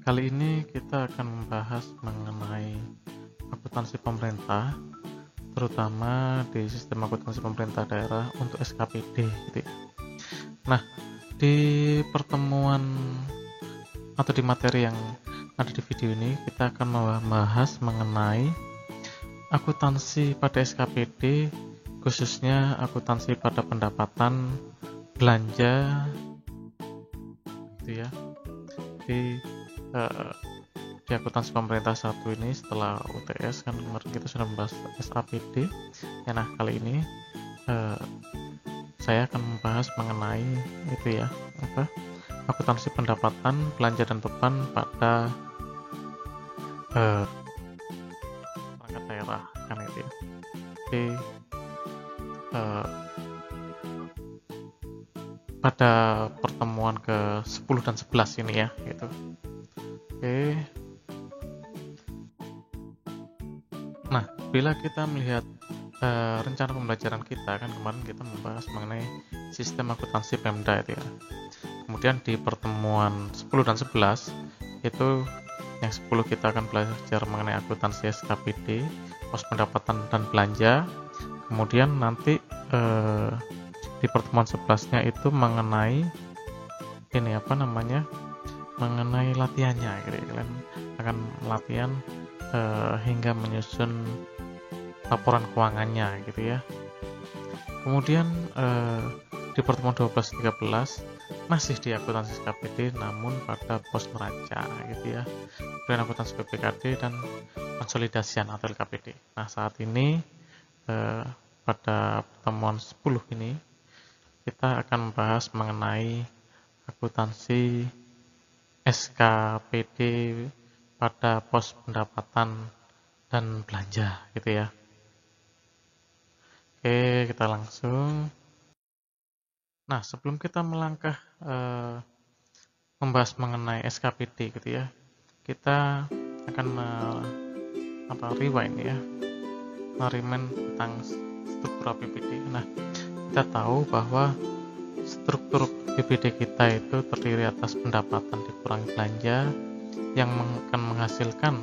Kali ini kita akan membahas mengenai akuntansi pemerintah, terutama di sistem akuntansi pemerintah daerah untuk SKPD gitu ya. Nah, di pertemuan atau di materi yang ada di video ini kita akan membahas mengenai akuntansi pada SKPD, khususnya akuntansi pada pendapatan belanja gitu ya. Di akuntansi pemerintah satu ini setelah UTS kan kemarin kita sudah membahas SAPD ya. Nah, kali ini saya akan membahas mengenai itu ya, akuntansi pendapatan belanja dan beban pada perangkat daerah kan itu ya. Pada pertemuan ke 10 dan 11 ini ya gitu. Nah, bila kita melihat rencana pembelajaran kita kan kemarin kita membahas mengenai sistem akuntansi Pemda itu ya. Kemudian di pertemuan 10 dan 11 itu yang 10 kita akan belajar mengenai akuntansi SKPD, pos pendapatan dan belanja. Kemudian nanti di pertemuan 11-nya itu mengenai mengenai latihannya gitu. Kalian akan latihan hingga menyusun laporan keuangannya gitu ya. Kemudian di pertemuan 12-13 masih di akuntansi SKPD namun pada pos neraca gitu ya. Kemudian akuntansi PPKD dan konsolidasian atau LKPD. Nah, saat ini pada pertemuan 10 ini kita akan membahas mengenai akuntansi SKPD pada pos pendapatan dan belanja gitu ya. Oke, kita langsung. Nah, sebelum kita melangkah membahas mengenai SKPD gitu ya, kita akan rewind ya, merimen tentang struktur APBD. Nah, kita tahu bahwa struktur APBD kita itu terdiri atas pendapatan dikurangi belanja yang akan menghasilkan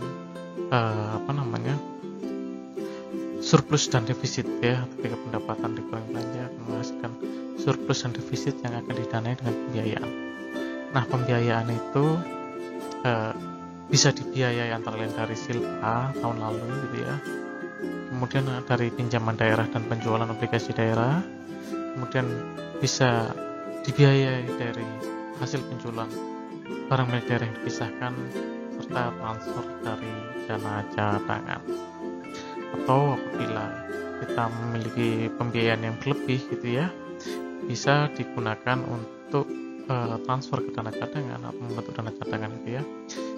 surplus dan defisit ya. Ketika pendapatan dikurangi belanja akan menghasilkan surplus dan defisit yang akan didanai dengan pembiayaan. Nah, pembiayaan itu bisa dibiayai antara lain dari SILA tahun lalu gitu ya. Kemudian dari pinjaman daerah dan penjualan obligasi daerah. Kemudian bisa dibiayai dari hasil penjualan barang milik daerah yang dipisahkan serta transfer dari dana cadangan. Atau apabila kita memiliki pembiayaan yang berlebih gitu ya, bisa digunakan untuk transfer ke dana cadangan atau membentuk dana cadangan gitu ya.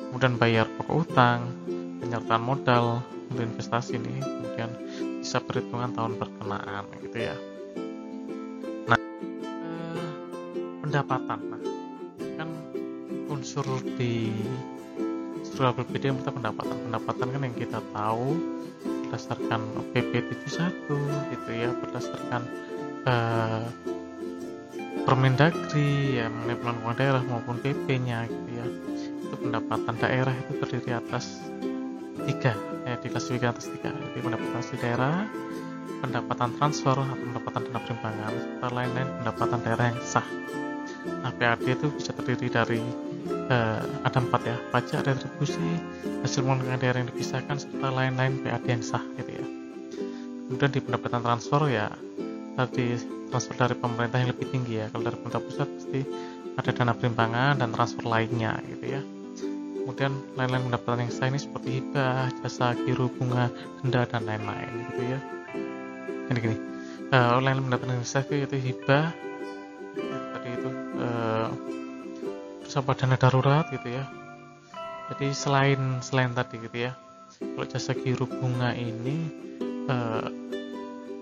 Kemudian bayar pokok utang, penyertaan modal untuk investasi nih, kemudian bisa perhitungan tahun berkenaan gitu ya. Nah, pendapatan, kan unsur di struktur APBD yang pendapatan kan yang kita tahu berdasarkan PP 71 gitu ya, berdasarkan Permendagri ya mengenai pengelolaan daerah maupun PP-nya gitu ya. Itu pendapatan daerah itu terdiri atas 3 ya, diklasifikasi atas 3. Jadi pendapatan asli daerah, pendapatan transfer atau pendapatan dana perimbangan, serta lain-lain pendapatan daerah yang sah. Nah, PAD itu bisa terdiri dari ada 4 ya, pajak, retribusi, hasil pengeluaran daerah yang dipisahkan, serta lain-lain PAD yang sah gitu ya. Kemudian di pendapatan transfer ya tadi transfer dari pemerintah yang lebih tinggi ya. Kalau dari pemerintah pusat pasti ada dana perimbangan dan transfer lainnya gitu ya. Kemudian lain-lain pendapatan yang sah ini seperti hibah, jasa, giro, bunga, denda dan lain-lain gitu ya. Gini. Lain-lain pendapatan yang sah itu hibah, tadi itu terus dana darurat gitu ya. Jadi selain tadi gitu ya. Kalau jasa, giro, bunga ini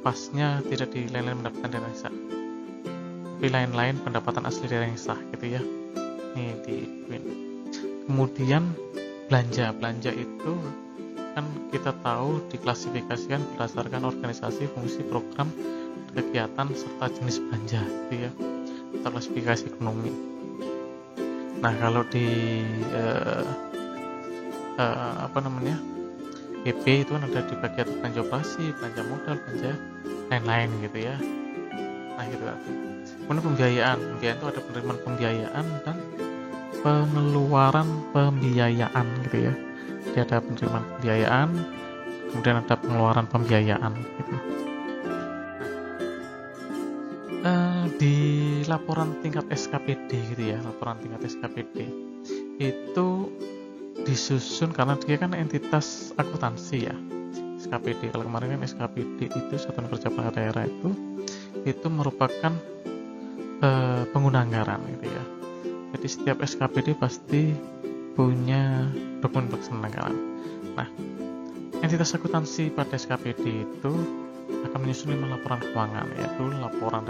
pasnya tidak di lain-lain pendapatan daerah yang sah, tapi lain-lain pendapatan asli daerah yang sah gitu ya. Ini di kemudian belanja itu kan kita tahu diklasifikasikan berdasarkan organisasi, fungsi, program, kegiatan serta jenis belanja gitu ya, atau klasifikasi ekonomi. Nah, kalau di BP itu kan ada di bagian belanja operasi, belanja modal, belanja lain-lain gitu ya. Nah gitu tadi. Kemudian pembiayaan itu ada penerimaan pembiayaan dan pengeluaran pembiayaan gitu ya. Jadi ada penerimaan pembiayaan, kemudian ada pengeluaran pembiayaan gitu. Di laporan tingkat SKPD gitu ya, laporan tingkat SKPD itu disusun karena dia kan entitas akuntansi ya. SKPD, kalau kemarin kan SKPD itu Satuan Kerja Perangkat Daerah itu merupakan pengguna anggaran gitu ya. Jadi setiap SKPD pasti punya dokumen pelaksanaan anggaran. Nah, entitas akuntansi pada SKPD itu akan menyusun 5 laporan keuangan, yaitu laporan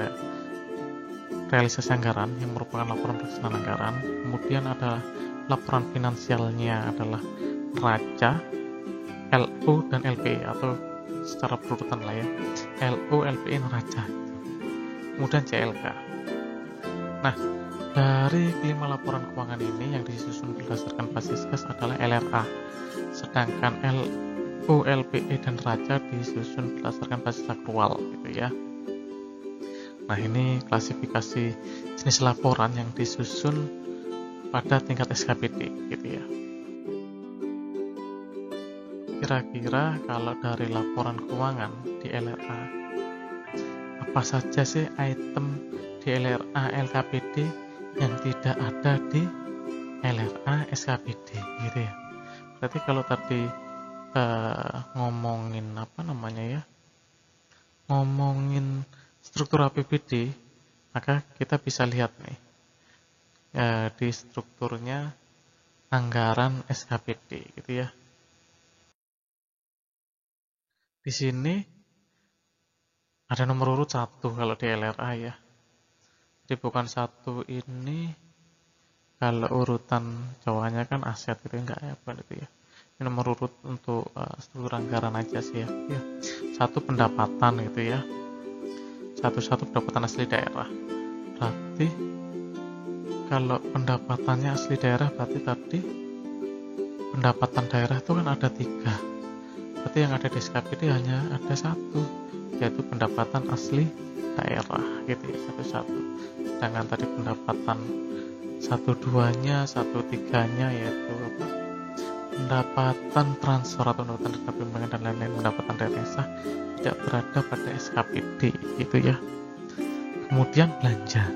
realisasi anggaran yang merupakan laporan pelaksanaan anggaran. Kemudian ada laporan finansialnya adalah neraca, LO dan LPE atau secara berurutan lah ya, LO, LPE, neraca. Kemudian CLK. Nah, dari kelima laporan keuangan ini yang disusun berdasarkan basis kas adalah LRA, sedangkan LO, LPE dan neraca disusun berdasarkan basis akrual gitu ya. Nah, ini klasifikasi jenis laporan yang disusun pada tingkat SKPD gitu ya. Kira-kira kalau dari laporan keuangan di LRA, apa saja sih item di LRA LKPD yang tidak ada di LRA SKPD gitu ya. Berarti kalau tadi ngomongin ngomongin struktur APBD, maka kita bisa lihat nih di strukturnya anggaran SKPD gitu ya. Di sini ada nomor urut 1 kalau di LRA ya. Jadi bukan 1 ini, kalau urutan Jawanya kan aset gitu, enggak ya, bukan itu ya. Ini nomor urut untuk struktur anggaran aja sih ya. 1 pendapatan gitu ya. 1 pendapatan asli daerah. Berarti kalau pendapatannya asli daerah, berarti tadi pendapatan daerah itu kan ada 3. Berarti yang ada di SKPD hanya ada 1, yaitu pendapatan asli daerah gitu ya, 1. Sedangkan tadi pendapatan 1/2-nya, 1/3-nya yaitu pendapatan transfer atau pendapatan dana bimbingan dan lain-lain, pendapatan daerah sah tidak berada pada SKPD gitu ya. Kemudian belanja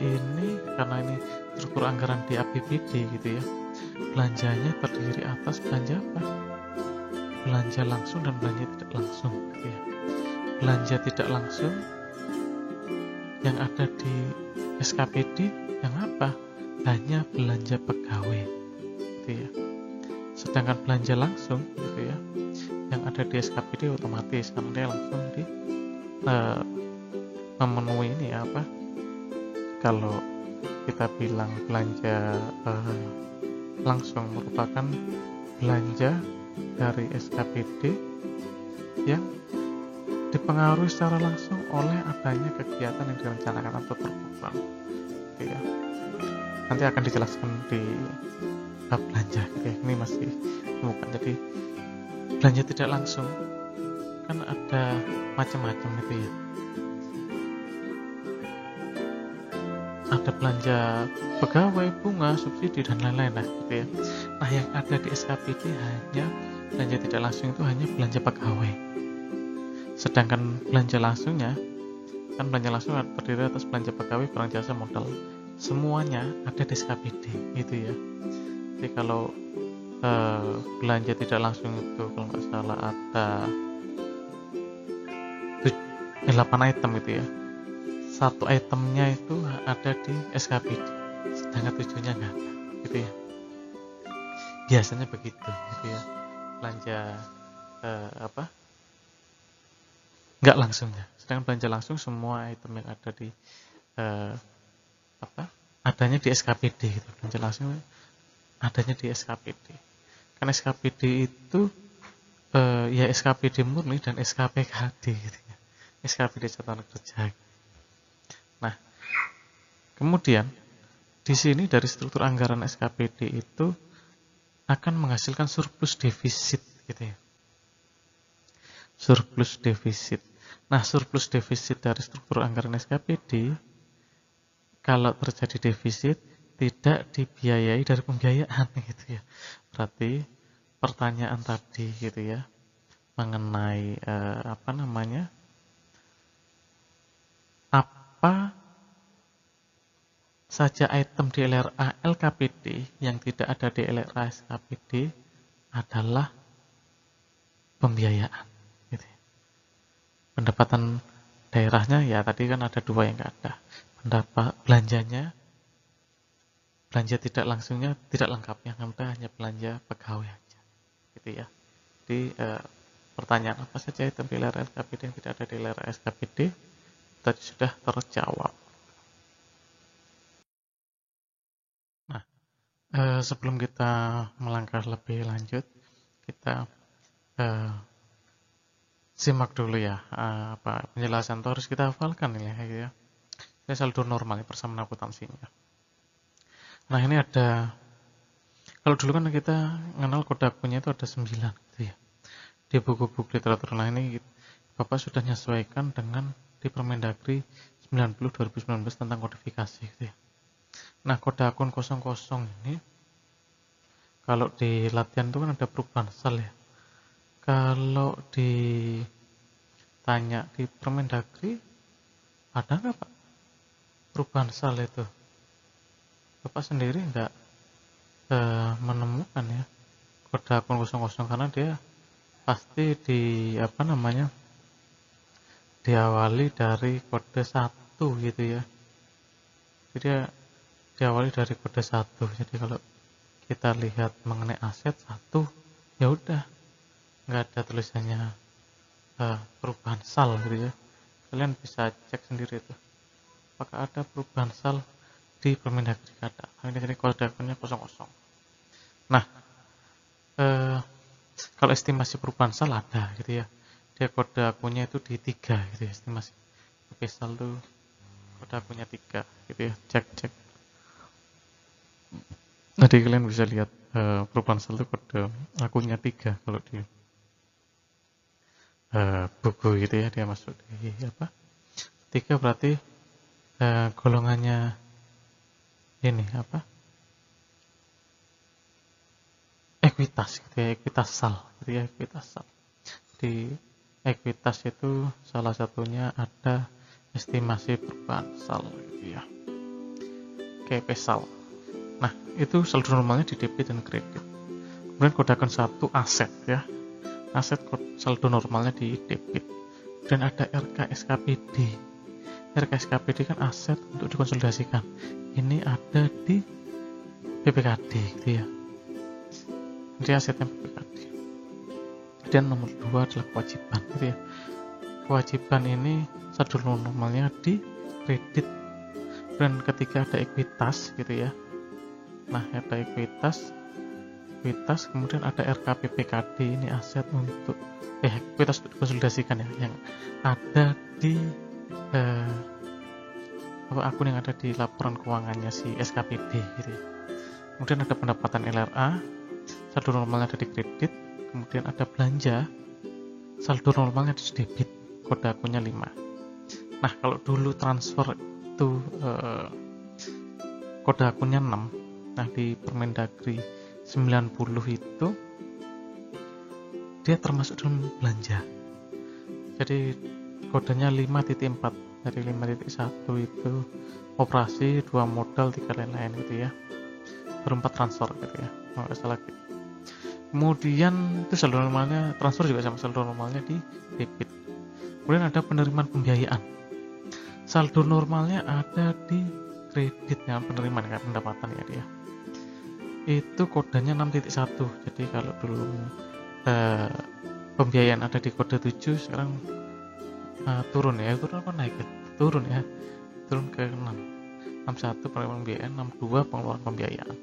ini karena ini struktur anggaran di APBD gitu ya, belanjanya terdiri atas belanja apa? Belanja langsung dan belanja tidak langsung gitu ya. Belanja tidak langsung yang ada di SKPD yang apa? Hanya belanja pegawai gitu ya. Sedangkan belanja langsung gitu ya, yang ada di SKPD otomatis karena dia langsung di memenuhi ini ya apa? Kalau kita bilang belanja langsung merupakan belanja dari SKPD yang dipengaruhi secara langsung oleh adanya kegiatan yang direncanakan atau terprogram gitu ya. Nanti akan dijelaskan di bab belanja gitu ya. Ini masih bukan. Jadi belanja tidak langsung kan ada macam-macam gitu ya. Ada belanja pegawai, bunga, subsidi dan lain-lain lah gitu ya. Nah, yang ada di SKPD hanya belanja tidak langsung itu hanya belanja pegawai. Sedangkan belanja langsungnya kan belanja langsung terdiri atas belanja pegawai, barang jasa, modal. Semuanya ada di SKPD gitu ya. Jadi kalau belanja tidak langsung itu kalau nggak salah ada 8 item gitu ya. 1 itemnya itu ada di SKPD, sedangkan 7-nya nggak ada gitu ya. Biasanya begitu gitu ya. Belanja nggak langsungnya, sedangkan belanja langsung semua item yang ada di adanya di SKPD gitu. Belanja langsung adanya di SKPD. Kan SKPD itu ya SKPD murni dan SKPKD gitu ya. SKPD Satuan Kerja. Nah, kemudian di sini dari struktur anggaran SKPD itu akan menghasilkan surplus defisit gitu ya. Surplus defisit. Nah, surplus defisit dari struktur anggaran SKPD kalau terjadi defisit tidak dibiayai dari pembiayaan gitu ya. Berarti pertanyaan tadi gitu ya mengenai apa saja item di LRA LKPD yang tidak ada di LRA SKPD adalah pembiayaan gitu ya. Pendapatan daerahnya ya tadi kan ada dua yang nggak ada. Belanja tidak langsungnya tidak lengkap, yang ada hanya belanja pegawai aja gitu ya. Jadi pertanyaan apa saja item di LRA LKPD yang tidak ada di LRA SKPD tadi sudah terjawab. Nah, sebelum kita melangkah lebih lanjut, kita simak dulu ya penjelasan itu harus kita hafalkan ya. Ini saldo normal persamaan akuntansinya. Nah, ini ada, kalau dulu kan kita mengenal kode akunnya itu ada 9 gitu ya di buku-buku literatur. Nah, ini Bapak sudah menyesuaikan dengan di Permendagri 90 2019 tentang kodifikasi gitu ya. Nah, kode akun 00 ini kalau di latihan itu kan ada perubahan sal ya. Kalau ditanya di Permendagri ada nggak Pak perubahan sal itu? Bapak sendiri nggak menemukan ya kode akun 00 karena dia pasti diawali dari kode 1 gitu ya. Jadi dia diawali dari kode 1. Jadi kalau kita lihat mengenai aset 1, ya udah nggak ada tulisannya perubahan sal gitu ya. Kalian bisa cek sendiri itu apakah ada perubahan sal di Permendagri ada. Ini jadi kode akunnya 00. Nah, kalau estimasi perubahan sal ada gitu ya. Dia kode akunnya itu di 3 gitu ya, estimasi saldo kode akunnya 3 gitu ya. Cek. Nanti kalian bisa lihat perubahan saldo kode akunnya 3 kalau di buku gitu ya, dia masuk di 3 berarti golongannya ini ekuitas gitu ya, ekuitas sal gitu ya, ekuitas sal. Di ekuitas itu salah satunya ada estimasi perubahan sal gitu ya, KP sal. Nah, itu saldo normalnya di debit dan kredit. Kemudian kode akun 1 aset ya, aset saldo normalnya di debit. Dan ada RK SKPD. RK SKPD kan aset untuk dikonsolidasikan. Ini ada di BPKD gitu ya. Jadi asetnya BPKD. Dan nomor 2 adalah kewajiban gitu ya. Kewajiban ini saldo normalnya di kredit. Dan ketika ada ekuitas gitu ya. Nah, ada ekuitas kemudian ada RK BPKD, ini aset untuk ekuitas untuk dikonsolidasikan ya, yang ada di akun yang ada di laporan keuangannya si SKPD gitu ya. Kemudian ada pendapatan LRA, saldo normalnya ada di kredit, kemudian ada belanja, saldo normalnya ada di debit, kode akunnya 5. Nah, kalau dulu transfer itu kode akunnya 6, nah di Permendagri 90 itu dia termasuk dalam belanja. Jadi kodenya 5.4. Dari 5.1 itu operasi, 2 modal, 3 lain-lain gitu ya. Baru 4 transfer gitu ya. Nggak salah gitu. Kemudian itu saldo normalnya, transfer juga sama saldo normalnya di debit. Kemudian ada penerimaan pembiayaan. Saldo normalnya ada di kredit ya, penerimaan kan pendapatan ya dia. Itu kodenya 6.1. Jadi kalau dulu pembiayaan ada di kode 7, sekarang turun apa naik ya? Turun ke 6. 61 penerimaan pembiayaan, 62 pengeluaran pembiayaan.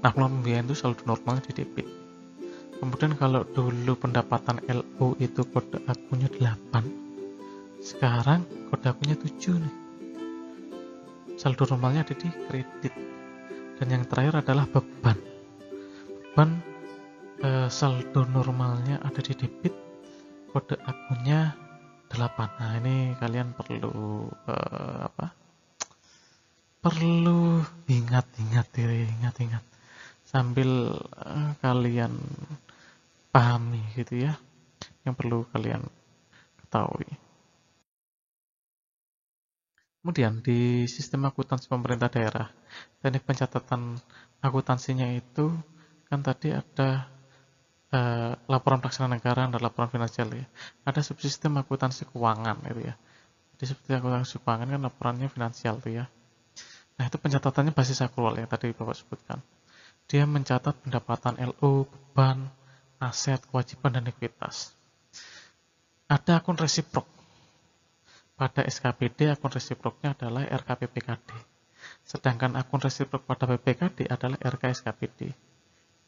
Nah, pengeluaran pembiayaan itu saldo normalnya di debit. Kemudian kalau dulu pendapatan LO itu kode akunnya 8, sekarang kode akunnya 7 nih. Saldo normalnya ada di kredit. Dan yang terakhir adalah beban. beban saldo normalnya ada di debit, kode akunnya 8. Nah, ini kalian perlu ingat-ingat sambil kalian pahami gitu ya, yang perlu kalian ketahui. Kemudian di sistem akuntansi pemerintah daerah, teknik pencatatan akuntansinya itu kan tadi ada laporan pelaksanaan anggaran dan laporan finansial ya. Ada subsistem akuntansi keuangan gitu ya. Di subsistem akuntansi keuangan kan laporannya finansial tuh ya. Nah, itu pencatatannya basis akrual yang tadi Bapak sebutkan. Dia mencatat pendapatan LO, beban, aset, kewajiban, dan ekuitas. Ada akun resiprok. Pada SKPD, akun resiproknya adalah RKPPKD. Sedangkan akun resiprok pada PPKD adalah RKSKPD.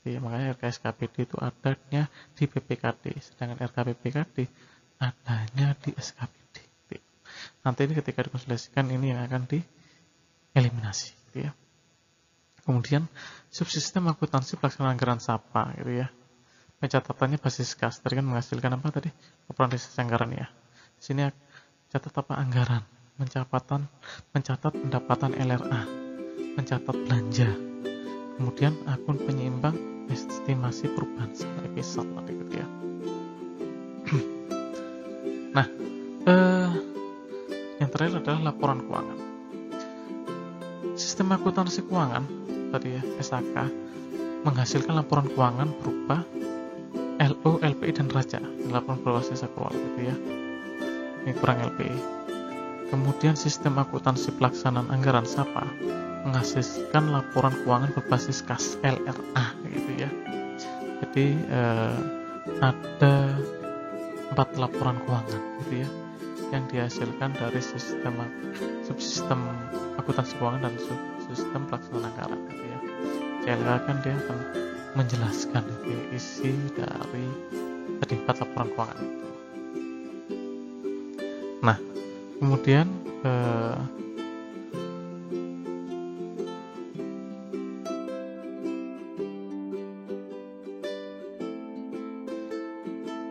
Ya, makanya RKSKPD itu adanya di PPKD, sedangkan RKPPKD adanya di SKPD. Nanti ini ketika dikonsolidasikan ini yang akan dieliminasi, gitu ya. Kemudian subsistem akuntansi pelaksanaan anggaran SAPA, gitu ya. Pencatatannya basis kas, tadi kan menghasilkan apa tadi? Laporan realisasi anggaran ya. Di sini catat apa? Anggaran, mencatat pendapatan LRA, mencatat belanja. Kemudian akun penyeimbang estimasi perubahan sebagai pisau tadi gitu ya. Nah, yang terakhir adalah laporan keuangan. Sistem akuntansi keuangan tadi ya, SAK, menghasilkan laporan keuangan berupa LO, LPI, dan raja. Laporan berbasis akrual gitu ya. Ini kurang LPI. Kemudian sistem akuntansi pelaksanaan anggaran SAPA menghasilkan laporan keuangan berbasis kas LRA gitu ya. Jadi ada 4 laporan keuangan gitu ya yang dihasilkan dari subsistem akuntansi keuangan dan subsistem pelaksanaan anggaran gitu ya. CLK kan dia akan menjelaskan gitu, isi dari tadi 4 laporan keuangan itu. Nah, kemudian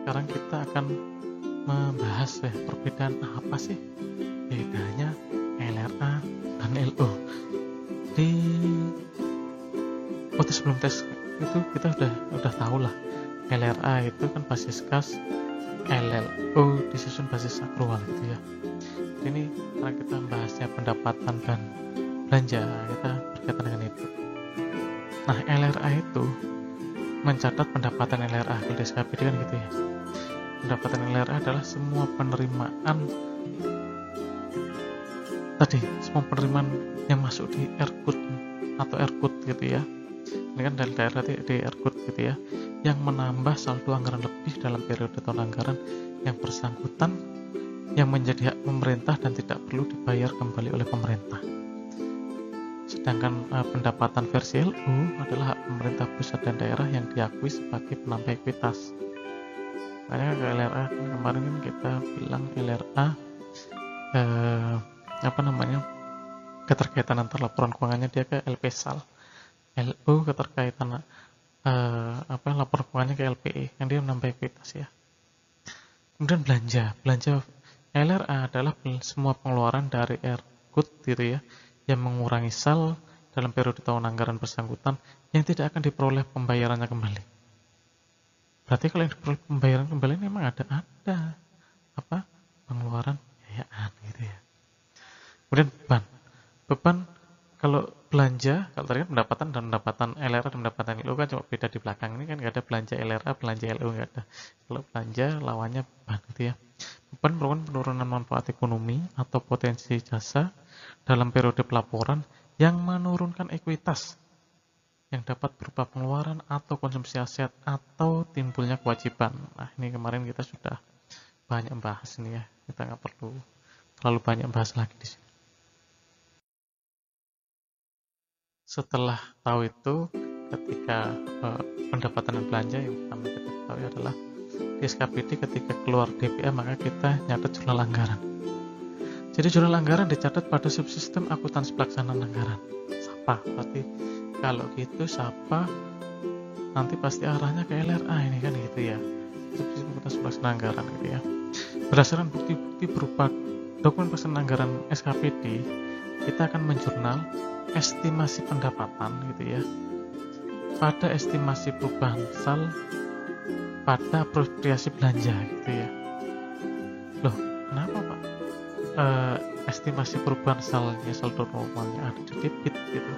sekarang kita akan membahas perbedaan apa sih bedanya LRA dan LO. Waktu sebelum tes itu kita udah tahu lah, LRA itu kan basis kas, LLO disusun basis akrual gitu ya. Ini karena kita membahasnya pendapatan dan belanja, kita berkaitan dengan itu. Nah, LRA itu mencatat pendapatan LRA, kalau di SKPD kan gitu ya. Pendapatan LRA adalah semua penerimaan yang masuk di RKUD atau RKUD gitu ya. Ini kan dari daerah di RKUD gitu ya, yang menambah saldo anggaran lebih dalam periode tahun anggaran yang bersangkutan yang menjadi hak pemerintah dan tidak perlu dibayar kembali oleh pemerintah. Sedangkan pendapatan versi LU adalah hak pemerintah pusat dan daerah yang diakui sebagai penambah ekuitas. Makanya ke LRA kemarin kan kita bilang LRA keterkaitan antar laporan keuangannya dia ke LPSAL. LU keterkaitan laporan keuangannya ke LPE yang dia menambah ekuitas ya. Kemudian belanja LRA adalah semua pengeluaran dari RKUD gitu ya, yang mengurangi sal dalam periode tahun anggaran bersangkutan yang tidak akan diperoleh pembayarannya kembali. Berarti kalau yang diperoleh pembayaran kembali memang ada pengeluaran biayaan gitu ya. Kemudian beban kalau belanja, kalau tadi kan pendapatan dan pendapatan LRA dan pendapatan LO kan cuma beda di belakang. Ini kan nggak ada belanja LRA, belanja LO nggak ada. Kalau belanja lawannya beban gitu ya. Beban merupakan penurunan manfaat ekonomi atau potensi jasa dalam periode pelaporan yang menurunkan ekuitas yang dapat berupa pengeluaran atau konsumsi aset atau timbulnya kewajiban. Nah, ini kemarin kita sudah banyak bahas ini ya. Kita nggak perlu terlalu banyak bahas lagi di sini. Setelah tahu itu, ketika pendapatan dan belanja yang pertama kita ketahui adalah di SKPD ketika keluar DPA maka kita nyatet jurnal anggaran. Jadi jurnal anggaran dicatat pada subsistem akuntansi pelaksanaan anggaran SAPA. Berarti kalau gitu SAPA nanti pasti arahnya ke LRA ini kan gitu ya. Retribusi fakultas pelaksana anggaran gitu ya. Berdasarkan bukti-bukti berupa dokumen pelaksanaan anggaran SKPD, kita akan menjurnal estimasi pendapatan gitu ya pada estimasi perubahan sal pada apropriasi belanja gitu ya. Loh, kenapa Pak? Estimasi perubahan salnya, saldo normalnya ada di debit gitu.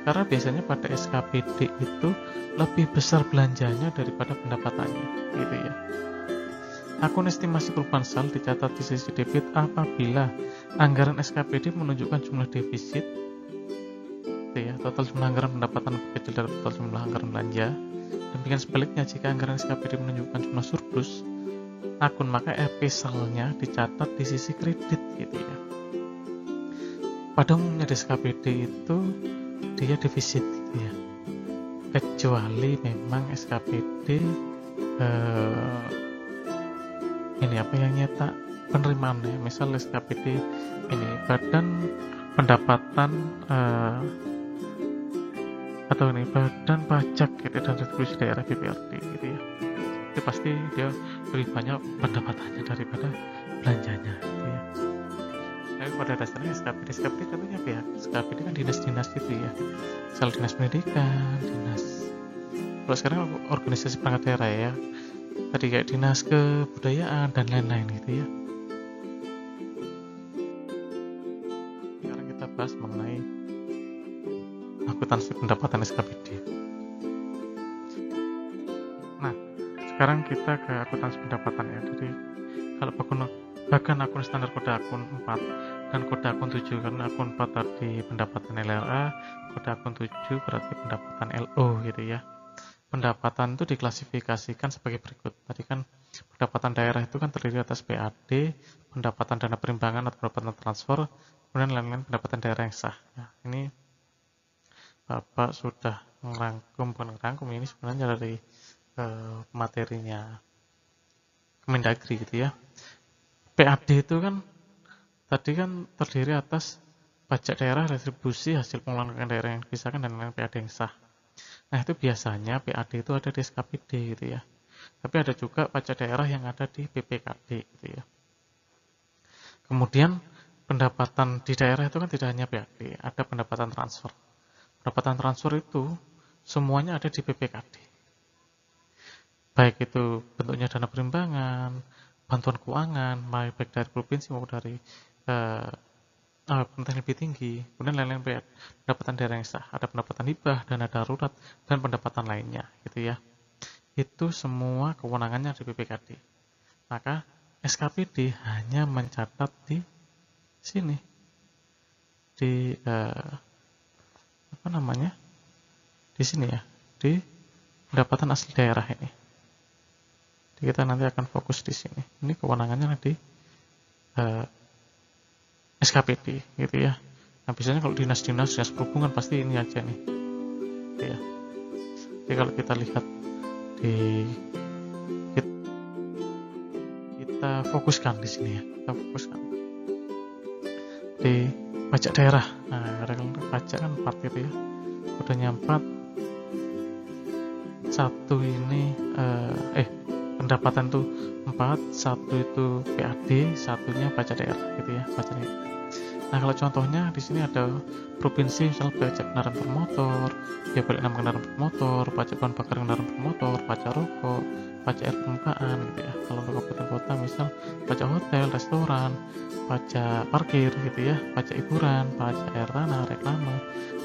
Karena biasanya pada SKPD itu lebih besar belanjanya daripada pendapatannya gitu ya. Akun estimasi perubahan sal dicatat di sisi debit apabila anggaran SKPD menunjukkan jumlah defisit gitu ya, total jumlah anggaran pendapatan lebih kecil dari total jumlah anggaran belanja. Demikian sebaliknya, jika anggaran SKPD menunjukkan jumlah surplus akun, maka RP salnya dicatat di sisi kredit gitu ya. Pada umumnya di SKPD itu dia defisit gitu ya, kecuali memang SKPD ini apa yang nyetak penerimaan ya, misal SKPD ini badan pendapatan atau ini badan pajak gitu dan retribusi daerah BPRD gitu ya, itu pasti dia lebih banyak pendapatannya daripada belanjanya gitu ya. Tapi pada dasarnya SKPD tentunya pihak SKPD kan dinas-dinas gitu ya, misal dinas pendidikan, dinas, kalau sekarang organisasi perangkat daerah ya, tadi kayak dinas kebudayaan dan lain-lain gitu ya. Sekarang kita bahas mengenai akuntansi pendapatan SKPD. Nah, sekarang kita ke akuntansi pendapatan ya. Jadi kalau bahkan akun standar kode akun 4 dan kode akun 7, karena akun 4 tadi pendapatan LLA, kode akun 7 berarti pendapatan LO gitu ya. Pendapatan itu diklasifikasikan sebagai berikut. Tadi kan pendapatan daerah itu kan terdiri atas PAD, pendapatan dana perimbangan atau pendapatan transfer, kemudian lain-lain pendapatan daerah yang sah. Nah, ini Bapak sudah merangkum ini sebenarnya dari materinya Kemendagri gitu ya. PAD itu kan tadi kan terdiri atas pajak daerah, retribusi, hasil pengelolaan daerah yang dipisahkan, dan lain-lain PAD yang sah. Nah, itu biasanya PAD itu ada di SKPD gitu ya. Tapi ada juga pajak daerah yang ada di BPKD gitu ya. Kemudian pendapatan di daerah itu kan tidak hanya PAD, ada pendapatan transfer. Pendapatan transfer itu semuanya ada di BPKD. Baik itu bentuknya dana perimbangan, bantuan keuangan, baik dari provinsi maupun dari penting lebih tinggi, kemudian lain-lain pendapatan daerah yang sah, ada pendapatan hibah, dana darurat, dan pendapatan lainnya gitu ya. Itu semua kewenangannya di BPKD. Maka SKPD hanya mencatat di sini, di di sini ya, di pendapatan asli daerah ini. Jadi kita nanti akan fokus di sini. Ini kewenangannya di SKPD gitu ya. Nah, biasanya kalau dinas perhubungan pasti ini aja nih gitu ya. Jadi kalau kita lihat kita fokuskan di sini ya, kita fokuskan di pajak daerah. Nah, pajak kan 4 gitu ya, kodenya 4. Satu ini pendapatan tuh 4, satu itu PAD, satunya pajak daerah gitu ya, pajak daerah. Nah, kalau contohnya di sini ada provinsi, misalnya pajak kendaraan bermotor, biaya balik nama kendaraan bermotor, pajak bahan bakar kendaraan bermotor, pajak rokok, pajak air permukaan gitu ya. Kalau untuk kabupaten kota misal pajak hotel, restoran, pajak parkir gitu ya, pajak hiburan, pajak air tanah, reklame,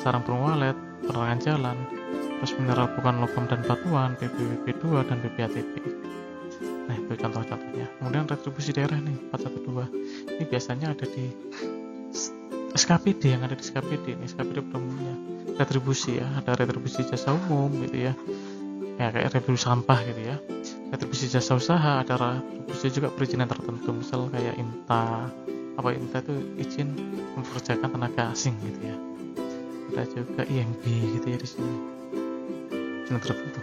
sarang burung walet, penerangan jalan, terus mineral bukan logam dan batuan, PPWP 2 dan PPATB. Nah, itu contoh-contohnya. Kemudian retribusi daerah nih, 412. Ini biasanya ada di SKPD, yang ada di SKPD ini, SKPD pada umumnya. Retribusi ya, ada retribusi jasa umum gitu ya. Ya kayak retribusi sampah gitu ya. Retribusi jasa usaha, ada retribusi juga perizinan tertentu, misal kayak INTA. Apa INTA itu izin mempekerjakan tenaga asing gitu ya. Ada juga IMB gitu ya di sini. Izin tertentu.